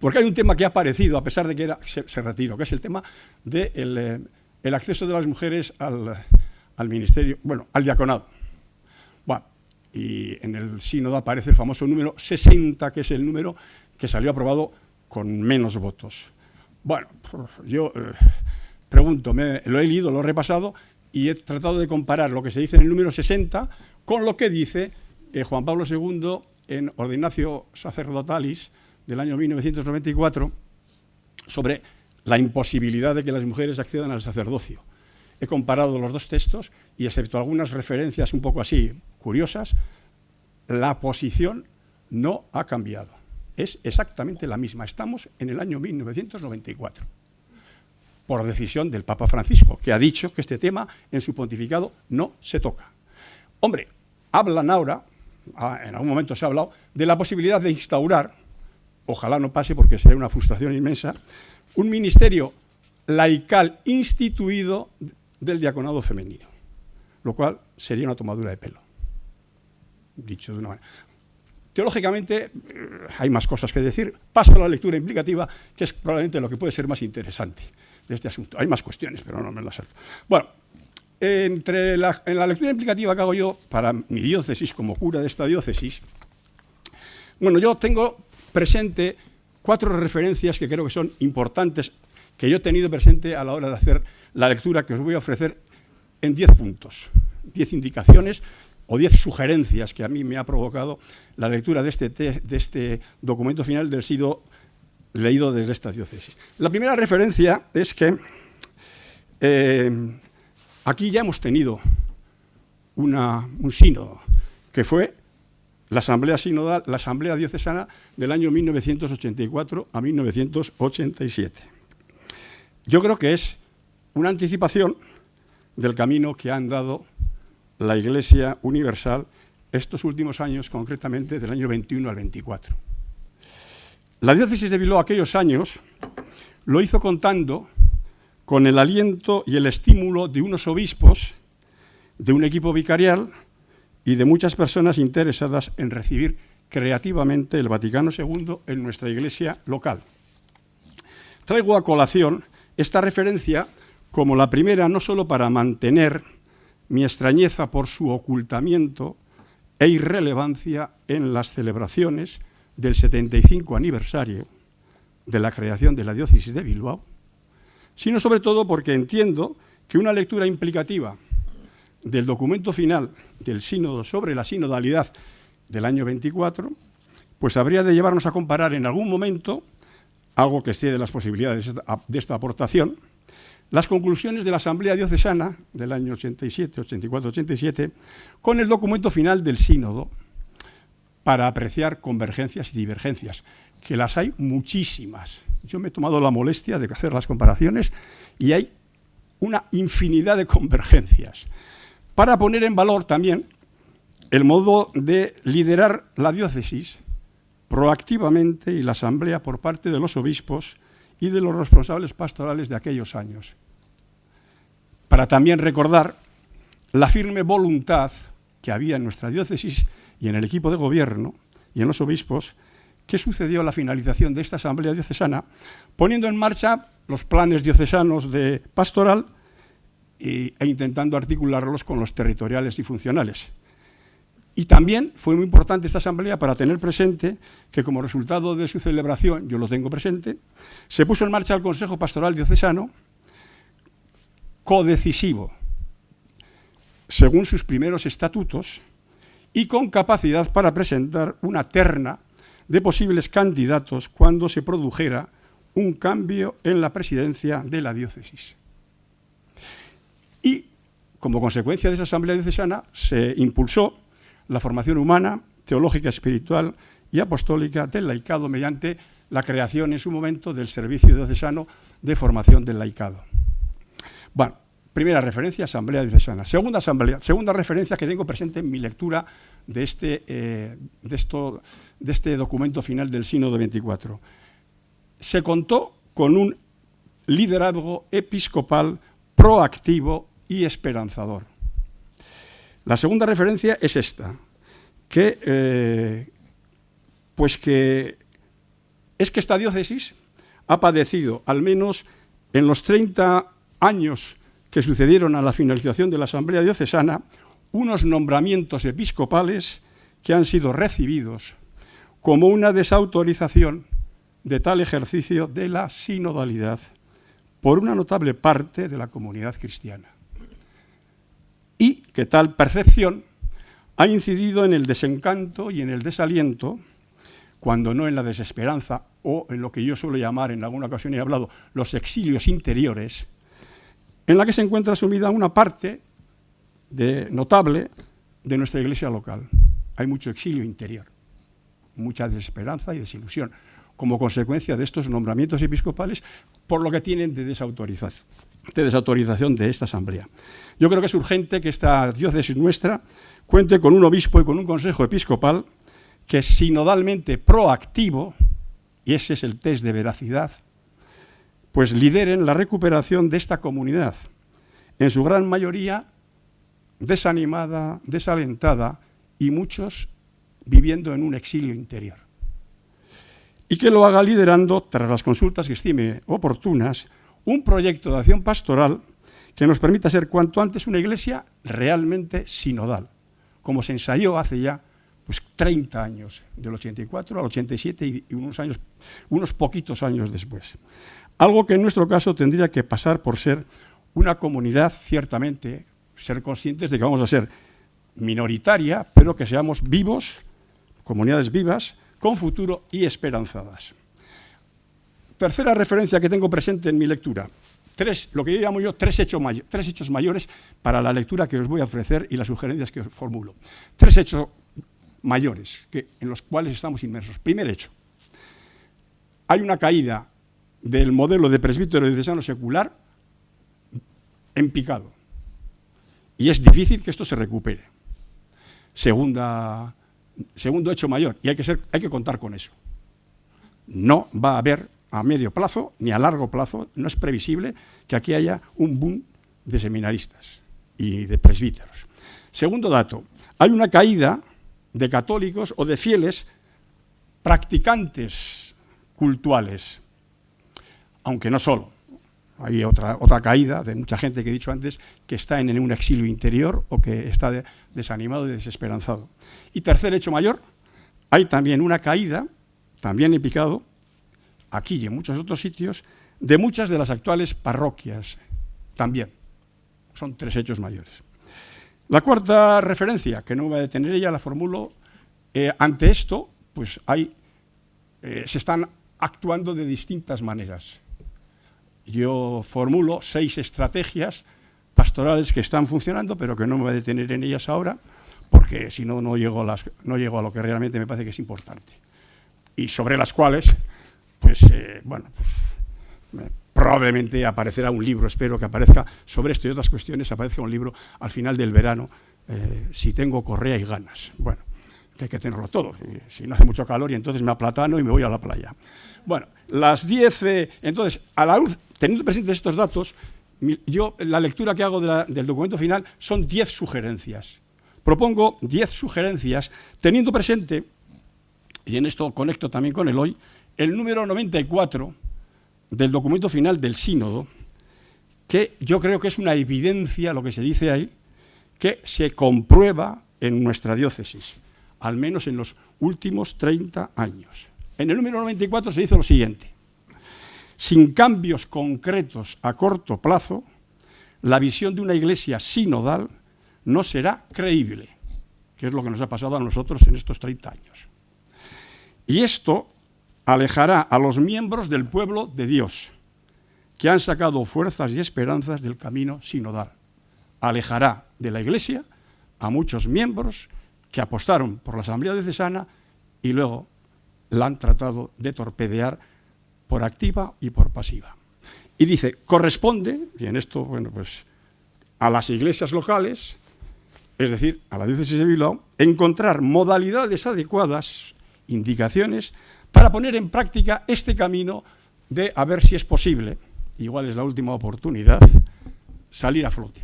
porque hay un tema que ha aparecido a pesar de que se retiró, que es el tema del el acceso de las mujeres al ministerio, bueno, al diaconado. Bueno, y en el sínodo aparece el famoso número 60, que es el número que salió aprobado con menos votos. Bueno, yo pregunto, lo he leído, lo he repasado y he tratado de comparar lo que se dice en el número 60 con lo que dice Juan Pablo II en Ordinatio Sacerdotalis del año 1994 sobre la imposibilidad de que las mujeres accedan al sacerdocio. He comparado los dos textos y, excepto algunas referencias un poco así curiosas, la posición no ha cambiado. Es exactamente la misma. Estamos en el año 1994, por decisión del Papa Francisco, que ha dicho que este tema en su pontificado no se toca. Hombre, hablan ahora, en algún momento se ha hablado, de la posibilidad de instaurar, ojalá no pase porque sería una frustración inmensa, un ministerio laical instituido del diaconado femenino, lo cual sería una tomadura de pelo, dicho de una manera. Teológicamente hay más cosas que decir. Paso a la lectura implicativa, que es probablemente lo que puede ser más interesante de este asunto. Hay más cuestiones, pero no me las salto. Bueno, en la lectura implicativa que hago yo para mi diócesis, como cura de esta diócesis, bueno, yo tengo presente 4 referencias que creo que son importantes, que yo he tenido presente a la hora de hacer la lectura que os voy a ofrecer en 10 puntos. 10 indicaciones o 10 sugerencias que a mí me ha provocado la lectura de este documento final del sínodo leído desde esta diócesis. La primera referencia es que aquí ya hemos tenido un sínodo, que fue la Asamblea Sinodal, la Asamblea Diocesana del año 1984 a 1987. Yo creo que es una anticipación del camino que ha andado la Iglesia Universal estos últimos años, concretamente del año 21 al 24. La diócesis de Bilbao aquellos años lo hizo contando con el aliento y el estímulo de unos obispos, de un equipo vicarial y de muchas personas interesadas en recibir creativamente el Vaticano II en nuestra iglesia local. Traigo a colación esta referencia como la primera no solo para mantener mi extrañeza por su ocultamiento e irrelevancia en las celebraciones del 75 aniversario de la creación de la diócesis de Bilbao, sino sobre todo porque entiendo que una lectura implicativa del documento final del sínodo sobre la sinodalidad del año 24, pues habría de llevarnos a comparar en algún momento, algo que excede las posibilidades de esta aportación, las conclusiones de la Asamblea Diocesana del año 87, 84, 87, con el documento final del sínodo, para apreciar convergencias y divergencias, que las hay muchísimas. Yo me he tomado la molestia de hacer las comparaciones y hay una infinidad de convergencias, para poner en valor también el modo de liderar la diócesis proactivamente y la asamblea por parte de los obispos y de los responsables pastorales de aquellos años. Para también recordar la firme voluntad que había en nuestra diócesis y en el equipo de gobierno y en los obispos que sucedió a la finalización de esta asamblea diocesana, poniendo en marcha los planes diocesanos de pastoral e intentando articularlos con los territoriales y funcionales. Y también fue muy importante esta asamblea para tener presente que como resultado de su celebración, yo lo tengo presente, se puso en marcha el Consejo Pastoral Diocesano, codecisivo, según sus primeros estatutos, y con capacidad para presentar una terna de posibles candidatos cuando se produjera un cambio en la presidencia de la diócesis. Y, como consecuencia de esa asamblea diocesana, se impulsó la formación humana, teológica, espiritual y apostólica del laicado mediante la creación en su momento del Servicio Diocesano de Formación del Laicado. Bueno, primera referencia, asamblea diocesana. Segunda referencia que tengo presente en mi lectura de este documento final del Sínodo 24. Se contó con un liderazgo episcopal proactivo y esperanzador. La segunda referencia es esta, que esta diócesis ha padecido, al menos en los 30 años que sucedieron a la finalización de la Asamblea Diocesana, unos nombramientos episcopales que han sido recibidos como una desautorización de tal ejercicio de la sinodalidad por una notable parte de la comunidad cristiana. Y que tal percepción ha incidido en el desencanto y en el desaliento, cuando no en la desesperanza o en lo que yo suelo llamar, en alguna ocasión he hablado, los exilios interiores, en la que se encuentra sumida una parte notable de nuestra iglesia local. Hay mucho exilio interior, mucha desesperanza y desilusión, como consecuencia de estos nombramientos episcopales, por lo que tienen de desautorización de esta asamblea. Yo creo que es urgente que esta diócesis nuestra cuente con un obispo y con un consejo episcopal que es sinodalmente proactivo, y ese es el test de veracidad, pues lideren la recuperación de esta comunidad, en su gran mayoría desanimada, desalentada y muchos viviendo en un exilio interior. Y que lo haga liderando, tras las consultas que estime oportunas, un proyecto de acción pastoral que nos permita ser cuanto antes una iglesia realmente sinodal, como se ensayó hace ya 30 años, del 84 al 87 y unos poquitos años después. Algo que en nuestro caso tendría que pasar por ser una comunidad ciertamente ser conscientes de que vamos a ser minoritaria, pero que seamos vivos, comunidades vivas, con futuro y esperanzadas. Tercera referencia que tengo presente en mi lectura. Lo que yo llamo tres hechos mayores para la lectura que os voy a ofrecer y las sugerencias que os formulo. Tres hechos mayores en los cuales estamos inmersos. Primer hecho. Hay una caída del modelo de presbítero diocesano secular en picado. Y es difícil que esto se recupere. Segundo hecho mayor, y hay que contar con eso. No va a haber a medio plazo ni a largo plazo, no es previsible que aquí haya un boom de seminaristas y de presbíteros. Segundo dato, hay una caída de católicos o de fieles practicantes cultuales, aunque no solo. Hay otra caída de mucha gente que he dicho antes que está en un exilio interior o que está desanimado y desesperanzado. Y tercer hecho mayor, hay también una caída, también en picado, aquí y en muchos otros sitios, de muchas de las actuales parroquias también. Son tres hechos mayores. La cuarta referencia, que no me voy a detener, ella la formulo, ante esto, pues se están actuando de distintas maneras. Yo formulo 6 estrategias pastorales que están funcionando, pero que no me voy a detener en ellas ahora, porque si no, no llego a lo que realmente me parece que es importante. Y sobre las cuales, probablemente aparecerá un libro, espero que aparezca sobre esto y otras cuestiones, aparezca un libro al final del verano, si tengo correa y ganas. Bueno, que hay que tenerlo todo, si no hace mucho calor y entonces me aplatano y me voy a la playa. Bueno, las 10, entonces, a la luz, teniendo presentes estos datos, la lectura que hago del documento final son 10 sugerencias. Propongo 10 sugerencias, teniendo presente, y en esto conecto también con el hoy, el número 94 del documento final del sínodo, que yo creo que es una evidencia, lo que se dice ahí, que se comprueba en nuestra diócesis, al menos en los últimos 30 años. En el número 94 se dice lo siguiente: sin cambios concretos a corto plazo, la visión de una iglesia sinodal no será creíble, que es lo que nos ha pasado a nosotros en estos 30 años. Y esto alejará a los miembros del pueblo de Dios, que han sacado fuerzas y esperanzas del camino sinodal. Alejará de la iglesia a muchos miembros que apostaron por la asamblea diocesana y luego la han tratado de torpedear por activa y por pasiva. Y dice, corresponde, y en esto, a las iglesias locales, es decir, a la diócesis de Bilbao, encontrar modalidades adecuadas, indicaciones, para poner en práctica este camino de a ver si es posible, igual es la última oportunidad, salir a flote,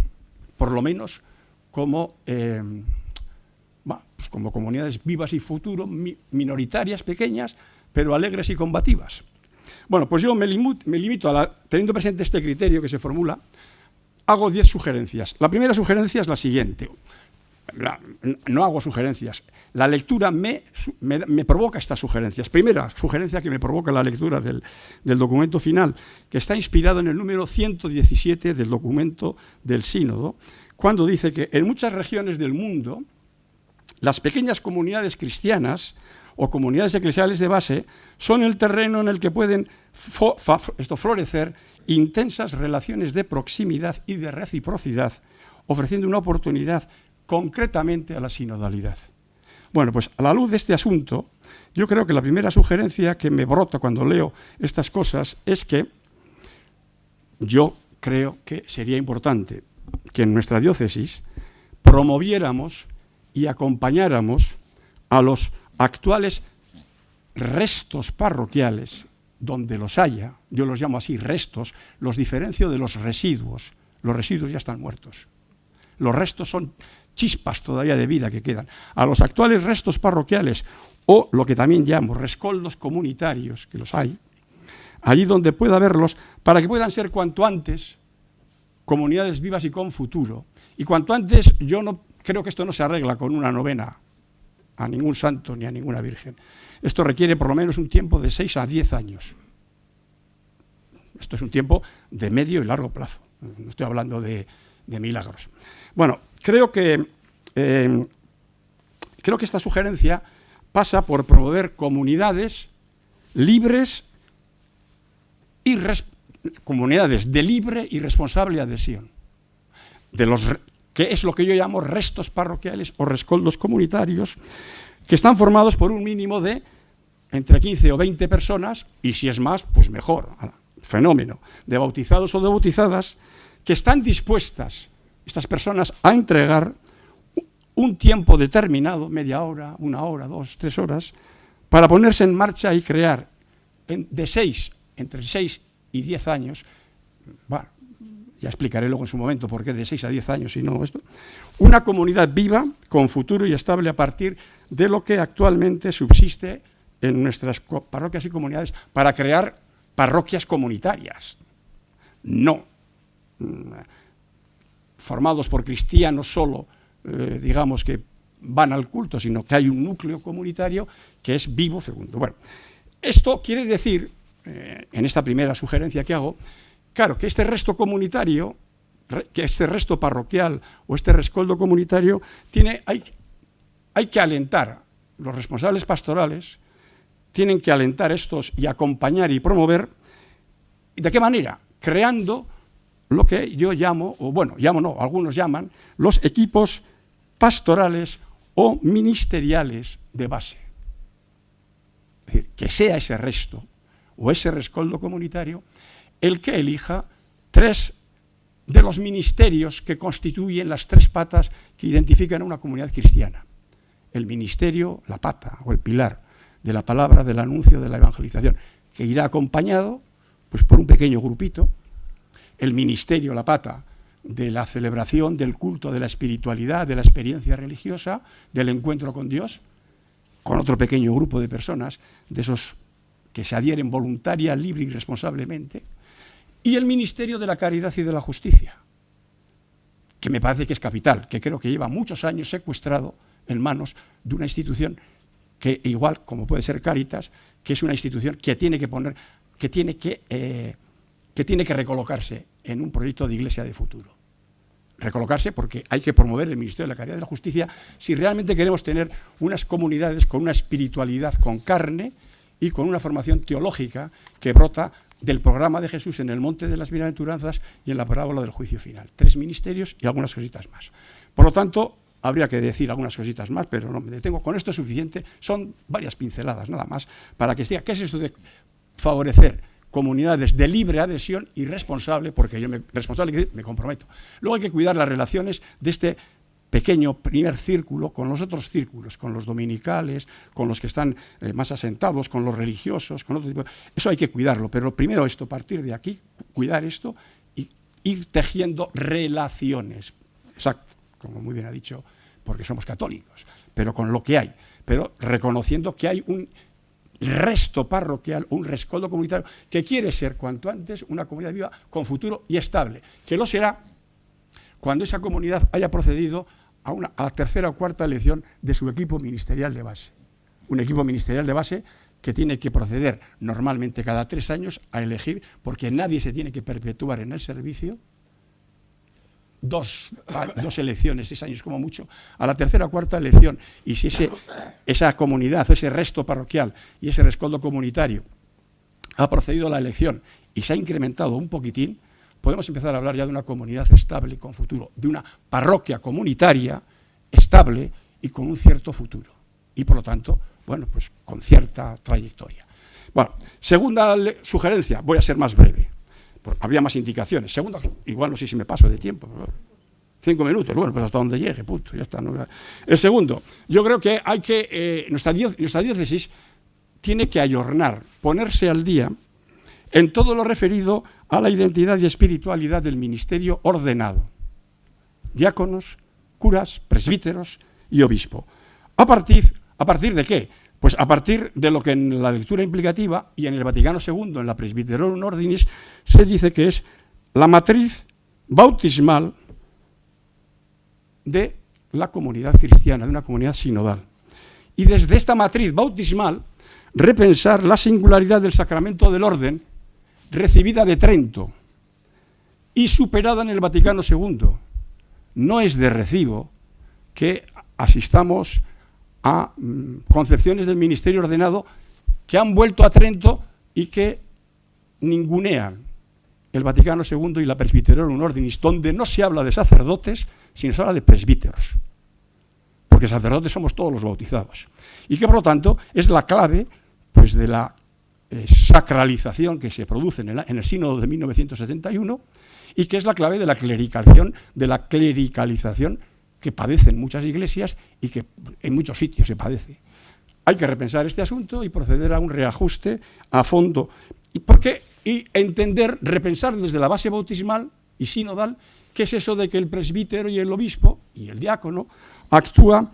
por lo menos como comunidades vivas y futuro, minoritarias, pequeñas, pero alegres y combativas. Bueno, pues yo me limito teniendo presente este criterio que se formula, hago 10 sugerencias. La primera sugerencia es la siguiente. No hago sugerencias. La lectura me provoca estas sugerencias. Primera sugerencia que me provoca la lectura del documento final, que está inspirado en el número 117 del documento del sínodo, cuando dice que en muchas regiones del mundo las pequeñas comunidades cristianas o comunidades eclesiales de base son el terreno en el que pueden florecer intensas relaciones de proximidad y de reciprocidad, ofreciendo una oportunidad concretamente a la sinodalidad. Bueno, pues a la luz de este asunto, yo creo que la primera sugerencia que me brota cuando leo estas cosas es que yo creo que sería importante que en nuestra diócesis promoviéramos y acompañáramos a los actuales restos parroquiales, donde los haya, yo los llamo así restos, los diferencio de los residuos. Los residuos ya están muertos. Los restos son chispas todavía de vida que quedan. A los actuales restos parroquiales, o lo que también llamo rescoldos comunitarios, que los hay, allí donde pueda haberlos, para que puedan ser cuanto antes comunidades vivas y con futuro. Y cuanto antes, yo no creo que esto no se arregla con una novena a ningún santo ni a ninguna virgen. Esto requiere por lo menos un tiempo de 6 a 10 años. Esto es un tiempo de medio y largo plazo. No estoy hablando de de milagros. Bueno, creo que esta sugerencia pasa por promover comunidades libres y comunidades de libre y responsable adhesión, que es lo que yo llamo restos parroquiales o rescoldos comunitarios, que están formados por un mínimo de entre 15 o 20 personas, y si es más, pues mejor, fenómeno, de bautizados o de bautizadas, que están dispuestas, estas personas, a entregar un tiempo determinado, media hora, 1 hora, 2, 3 horas, para ponerse en marcha y crear entre 6 y 10 años, bueno, ya explicaré luego en su momento por qué de 6 a 10 años y no esto, una comunidad viva, con futuro y estable a partir de lo que actualmente subsiste en nuestras parroquias y comunidades para crear parroquias comunitarias, no formados por cristianos solo, digamos que van al culto, sino que hay un núcleo comunitario que es vivo, fecundo. Bueno, esto quiere decir, en esta primera sugerencia que hago, claro, que este resto comunitario, que este resto parroquial o este rescoldo comunitario, hay que alentar, los responsables pastorales tienen que alentar estos y acompañar y promover. ¿Y de qué manera? Creando lo que yo llamo, o bueno, algunos llaman, los equipos pastorales o ministeriales de base. Es decir, que sea ese resto o ese rescoldo comunitario el que elija 3 de los ministerios que constituyen las 3 patas que identifican a una comunidad cristiana. El ministerio, la pata o el pilar de la palabra, del anuncio, de la evangelización, que irá acompañado pues, por un pequeño grupito. El ministerio, la pata, de la celebración, del culto, de la espiritualidad, de la experiencia religiosa, del encuentro con Dios, con otro pequeño grupo de personas, de esos que se adhieren voluntaria, libre y responsablemente, y el ministerio de la caridad y de la justicia, que me parece que es capital, que creo que lleva muchos años secuestrado en manos de una institución que, igual como puede ser Cáritas, que es una institución que tiene que recolocarse en un proyecto de iglesia de futuro. Recolocarse porque hay que promover el ministerio de la caridad y de la justicia si realmente queremos tener unas comunidades con una espiritualidad con carne y con una formación teológica que brota del programa de Jesús en el Monte de las Bienaventuranzas y en la parábola del juicio final. 3 ministerios y algunas cositas más. Por lo tanto, habría que decir algunas cositas más, pero no me detengo. Con esto es suficiente. Son varias pinceladas nada más para que se diga qué es esto de favorecer comunidades de libre adhesión y responsable, porque yo me comprometo. Luego hay que cuidar las relaciones de este pequeño primer círculo con los otros círculos, con los dominicales, con los que están más asentados, con los religiosos, con otro tipo. Eso hay que cuidarlo, pero primero esto, partir de aquí, cuidar esto y ir tejiendo relaciones. Exacto, como muy bien ha dicho, porque somos católicos, pero con lo que hay, pero reconociendo que hay un resto parroquial, un rescoldo comunitario que quiere ser cuanto antes una comunidad viva con futuro y estable, que lo será cuando esa comunidad haya procedido a la 3ª o 4ª elección de su equipo ministerial de base. Un equipo ministerial de base que tiene que proceder normalmente cada 3 años a elegir, porque nadie se tiene que perpetuar en el servicio, 2 elecciones, 6 años como mucho, a la 3ª o 4ª elección. Y si esa comunidad, ese resto parroquial y ese rescoldo comunitario ha procedido a la elección y se ha incrementado un poquitín, podemos empezar a hablar ya de una comunidad estable y con futuro, de una parroquia comunitaria estable y con un cierto futuro. Y por lo tanto, bueno, pues con cierta trayectoria. Bueno, segunda sugerencia, voy a ser más breve. Habría más indicaciones. Segunda, igual no sé si me paso de tiempo. 5 minutos, bueno, pues hasta donde llegue, punto, ya está. ¿No? El segundo, yo creo que hay que, nuestra diócesis tiene que ayornar, ponerse al día en todo lo referido a la identidad y espiritualidad del ministerio ordenado. Diáconos, curas, presbíteros y obispo. ¿A partir de qué? Pues a partir de lo que en la lectura implicativa y en el Vaticano II, en la Presbyterorum Ordinis, se dice que es la matriz bautismal de la comunidad cristiana, de una comunidad sinodal. Y desde esta matriz bautismal, repensar la singularidad del sacramento del orden, recibida de Trento y superada en el Vaticano II, no es de recibo que asistamos a concepciones del ministerio ordenado que han vuelto a Trento y que ningunean el Vaticano II y la Presbyterorum Ordinis, donde no se habla de sacerdotes, sino se habla de presbíteros, porque sacerdotes somos todos los bautizados, y que por lo tanto es la clave pues, de la sacralización que se produce en el sínodo de 1971 y que es la clave de la clericalización que padecen muchas iglesias y que en muchos sitios se padece. Hay que repensar este asunto y proceder a un reajuste a fondo. Y entender, repensar desde la base bautismal y sinodal, qué es eso de que el presbítero y el obispo y el diácono actúa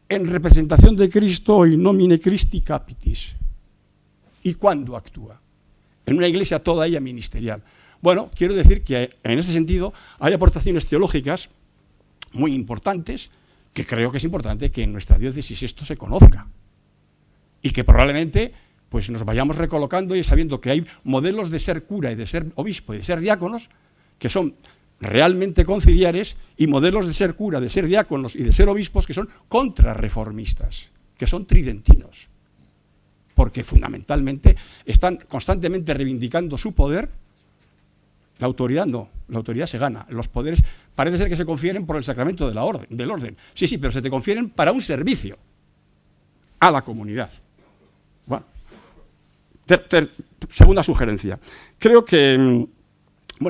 en representación de Cristo in nomine Christi capitis. ¿Y cuándo actúa? En una iglesia toda ella ministerial. Bueno, quiero decir que en ese sentido hay aportaciones teológicas muy importantes, que creo que es importante que en nuestra diócesis esto se conozca. Y que probablemente pues nos vayamos recolocando y sabiendo que hay modelos de ser cura y de ser obispo y de ser diáconos que son realmente conciliares y modelos de ser cura, de ser diáconos y de ser obispos que son contrarreformistas, que son tridentinos, porque fundamentalmente están constantemente reivindicando su poder. La autoridad no, la autoridad se gana. Los poderes parece ser que se confieren por el sacramento del orden. Sí, pero se te confieren para un servicio a la comunidad. Bueno, segunda sugerencia. Creo que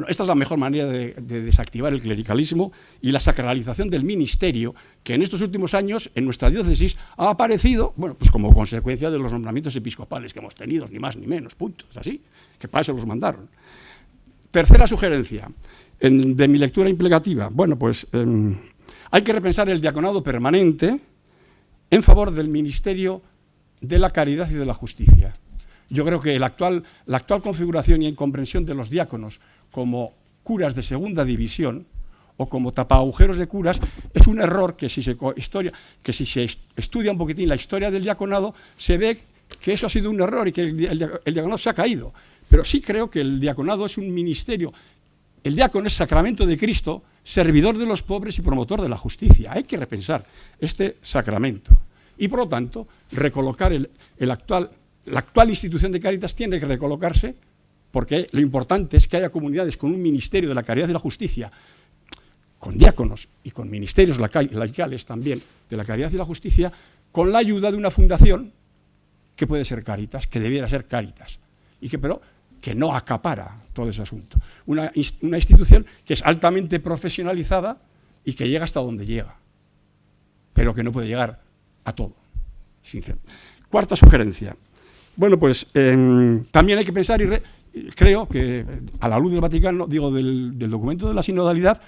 esta es la mejor manera de desactivar el clericalismo y la sacralización del ministerio que en estos últimos años en nuestra diócesis ha aparecido, pues como consecuencia de los nombramientos episcopales que hemos tenido, ni más ni menos, punto, es así, que para eso los mandaron. Tercera sugerencia de mi lectura implicativa. Hay que repensar el diaconado permanente en favor del ministerio de la caridad y de la justicia. Yo creo que la actual configuración y incomprensión de los diáconos como curas de segunda división o como tapagujeros de curas es un error que si se estudia un poquitín la historia del diaconado se ve que eso ha sido un error y que el diaconado se ha caído. Pero sí creo que el diaconado es un ministerio. El diácono es sacramento de Cristo, servidor de los pobres y promotor de la justicia. Hay que repensar este sacramento. Y por lo tanto, recolocar la actual institución de Cáritas tiene que recolocarse, porque lo importante es que haya comunidades con un ministerio de la caridad y la justicia, con diáconos y con ministerios laicales también de la caridad y la justicia, con la ayuda de una fundación que puede ser Cáritas, que debiera ser Cáritas, pero que no acapara todo ese asunto. Una institución que es altamente profesionalizada y que llega hasta donde llega, pero que no puede llegar a todo. Cuarta sugerencia. También hay que pensar, y creo que a la luz del Vaticano, del documento de la sinodalidad,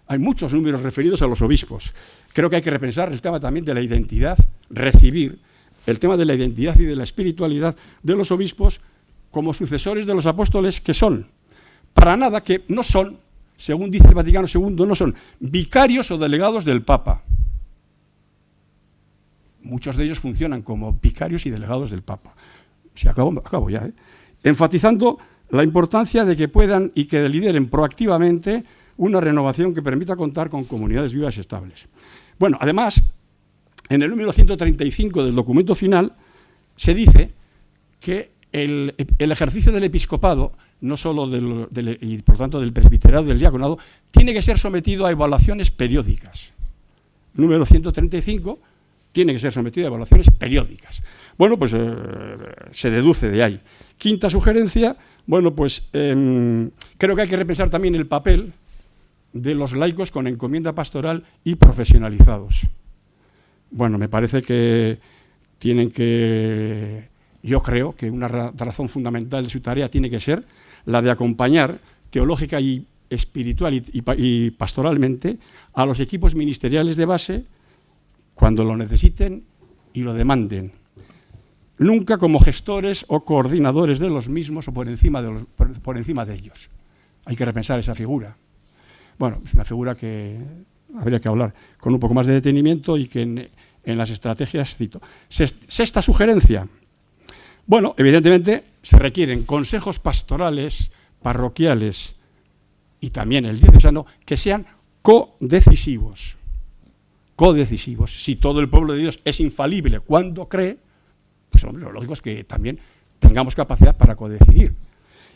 hay muchos números referidos a los obispos. Creo que hay que repensar el tema también de la identidad, recibir el tema de la identidad y de la espiritualidad de los obispos como sucesores de los apóstoles que son, para nada que no son, según dice el Vaticano II, no son vicarios o delegados del Papa. Muchos de ellos funcionan como vicarios y delegados del Papa. Acabo ya, enfatizando la importancia de que puedan y que lideren proactivamente una renovación que permita contar con comunidades vivas y estables. Además, en el número 135 del documento final se dice que el ejercicio del episcopado, no solo y por tanto del presbiterado, del diaconado, tiene que ser sometido a evaluaciones periódicas. Número 135 tiene que ser sometido a evaluaciones periódicas. Se deduce de ahí. Quinta sugerencia, creo que hay que repensar también el papel de los laicos con encomienda pastoral y profesionalizados. Me parece que yo creo que una razón fundamental de su tarea tiene que ser la de acompañar teológica y espiritual y pastoralmente a los equipos ministeriales de base cuando lo necesiten y lo demanden. Nunca como gestores o coordinadores de los mismos o por encima de ellos. Hay que repensar esa figura. Es una figura que habría que hablar con un poco más de detenimiento y que en las estrategias cito. Sexta sugerencia. Evidentemente se requieren consejos pastorales, parroquiales y también el diocesano, que sean codecisivos. Codecisivos. Si todo el pueblo de Dios es infalible cuando cree, pues hombre, lo lógico es que también tengamos capacidad para codecidir.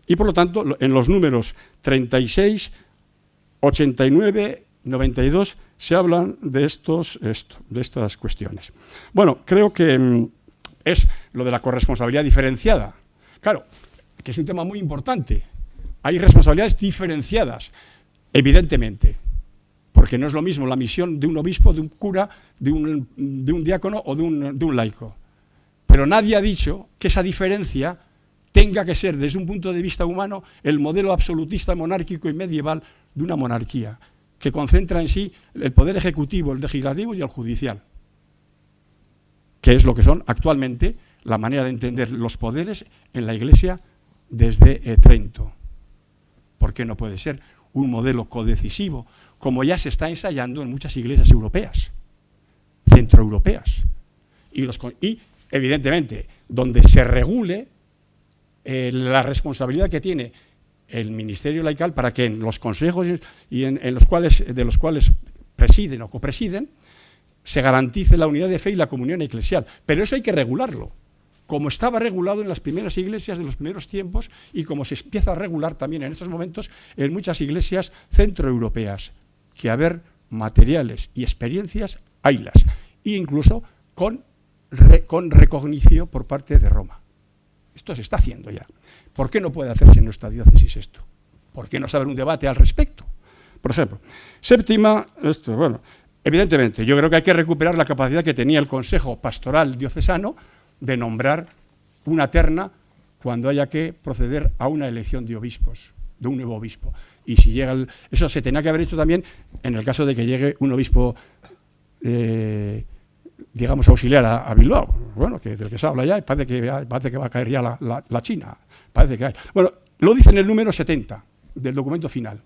Y por lo tanto, en los números 36, 89, 92 se hablan de estas cuestiones. Bueno, creo que es lo de la corresponsabilidad diferenciada. Claro, que es un tema muy importante. Hay responsabilidades diferenciadas, evidentemente, porque no es lo mismo la misión de un obispo, de un cura, de un diácono o de un laico. Pero nadie ha dicho que esa diferencia tenga que ser, desde un punto de vista humano, el modelo absolutista, monárquico y medieval de una monarquía, que concentra en sí el poder ejecutivo, el legislativo y el judicial, que es lo que son actualmente la manera de entender los poderes en la Iglesia desde Trento. ¿Por qué no puede ser un modelo codecisivo, como ya se está ensayando en muchas iglesias europeas, centroeuropeas? Y evidentemente, donde se regule la responsabilidad que tiene el ministerio laical para que en los consejos y de los cuales presiden o copresiden se garantice la unidad de fe y la comunión eclesial. Pero eso hay que regularlo, como estaba regulado en las primeras iglesias de los primeros tiempos y como se empieza a regular también en estos momentos en muchas iglesias centroeuropeas, que haber materiales y experiencias haylas, e incluso con recognicio por parte de Roma. Esto se está haciendo ya. ¿Por qué no puede hacerse en nuestra diócesis esto? ¿Por qué no se abre un debate al respecto? Por ejemplo, séptima, evidentemente, yo creo que hay que recuperar la capacidad que tenía el Consejo Pastoral Diocesano de nombrar una terna cuando haya que proceder a una elección de obispos, de un nuevo obispo. Y si llega eso se tenía que haber hecho también en el caso de que llegue un obispo digamos, auxiliar a Bilbao, bueno, del que se habla ya, parece que va a caer ya la China, parece que hay. Bueno, lo dice en el número 70 del documento final.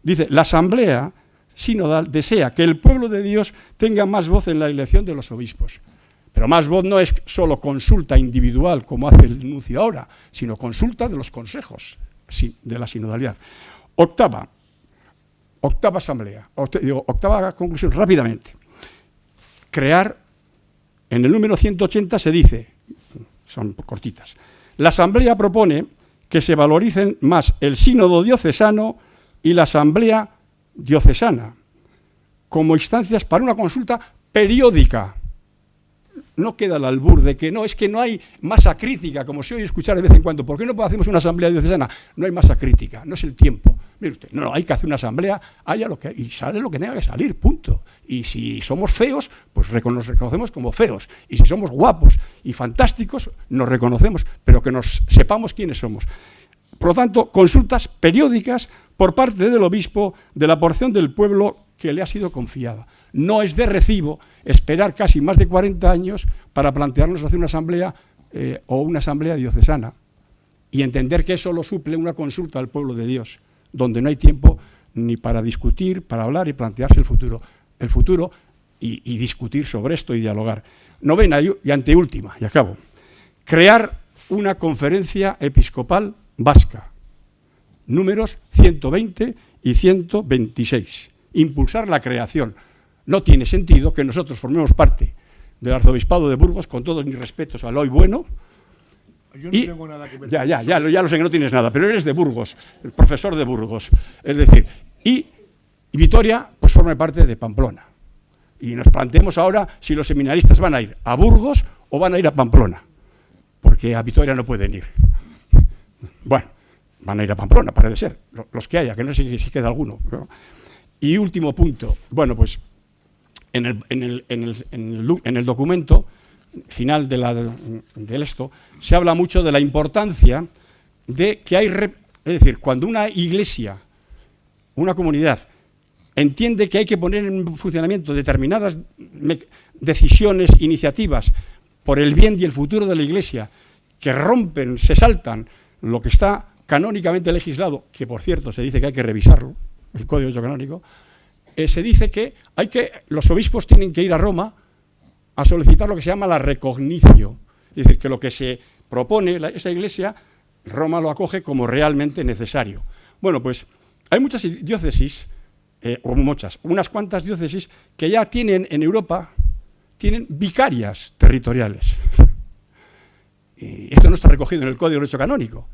Dice, la Asamblea Sinodal desea que el pueblo de Dios tenga más voz en la elección de los obispos. Pero más voz no es solo consulta individual, como hace el nuncio ahora, sino consulta de los consejos de la sinodalidad. Octava asamblea, octava conclusión, rápidamente. Crear, en el número 180 se dice, son cortitas, la Asamblea propone que se valoricen más el sínodo diocesano y la Asamblea diocesana como instancias para una consulta periódica. No queda el albur de que no, es que no hay masa crítica, como se oye escuchar de vez en cuando. ¿Por qué no hacemos una asamblea diocesana? No hay masa crítica, no es el tiempo. Mire usted, no, hay que hacer una asamblea, y sale lo que tenga que salir, punto. Y si somos feos, pues nos reconocemos como feos. Y si somos guapos y fantásticos, nos reconocemos, pero que nos sepamos quiénes somos. Por lo tanto, consultas periódicas por parte del obispo de la porción del pueblo que le ha sido confiada. No es de recibo esperar casi más de 40 años para plantearnos hacer una asamblea o una asamblea diocesana y entender que eso lo suple una consulta al pueblo de Dios, donde no hay tiempo ni para discutir, para hablar y plantearse el futuro y discutir sobre esto y dialogar. Novena y anteúltima, y acabo. Crear una conferencia episcopal vasca, números 120 y 126. Impulsar la creación. No tiene sentido que nosotros formemos parte del arzobispado de Burgos, con todos mis respetos al hoy bueno. Yo no tengo nada que ver. Ya lo sé que no tienes nada, pero eres de Burgos, el profesor de Burgos. Es decir, y Vitoria pues forma parte de Pamplona. Y nos planteemos ahora si los seminaristas van a ir a Burgos o van a ir a Pamplona, porque a Vitoria no pueden ir. Bueno, van a ir a Pamplona, parece ser, los que haya, que no sé si queda alguno. ¿No? Y último punto, bueno, pues en el documento final de esto se habla mucho de la importancia de que es decir, cuando una iglesia, una comunidad, entiende que hay que poner en funcionamiento determinadas decisiones, iniciativas por el bien y el futuro de la iglesia, que rompen, se saltan lo que está canónicamente legislado, que por cierto se dice que hay que revisarlo, el Código de Derecho Canónico, se dice que los obispos tienen que ir a Roma a solicitar lo que se llama la recognicio, es decir, que lo que se propone esa iglesia, Roma lo acoge como realmente necesario. Bueno, pues hay muchas diócesis, o muchas, unas cuantas diócesis que ya tienen en Europa, tienen vicarias territoriales. Y esto no está recogido en el Código de Derecho Canónico,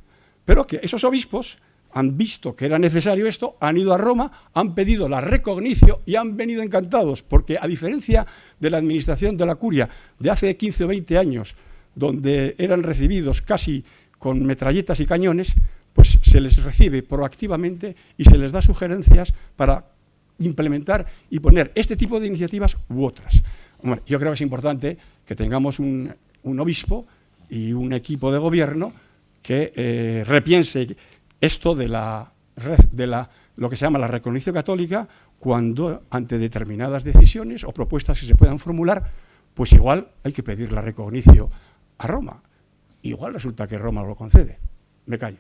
pero que esos obispos han visto que era necesario esto, han ido a Roma, han pedido la recognicio y han venido encantados, porque a diferencia de la administración de la curia de hace 15 o 20 años, donde eran recibidos casi con metralletas y cañones, pues se les recibe proactivamente y se les da sugerencias para implementar y poner este tipo de iniciativas u otras. Bueno, yo creo que es importante que tengamos un obispo y un equipo de gobierno que repiense esto de lo que se llama la recognición católica, cuando ante determinadas decisiones o propuestas que se puedan formular, pues igual hay que pedir la recognición a Roma. Igual resulta que Roma lo concede. Me callo.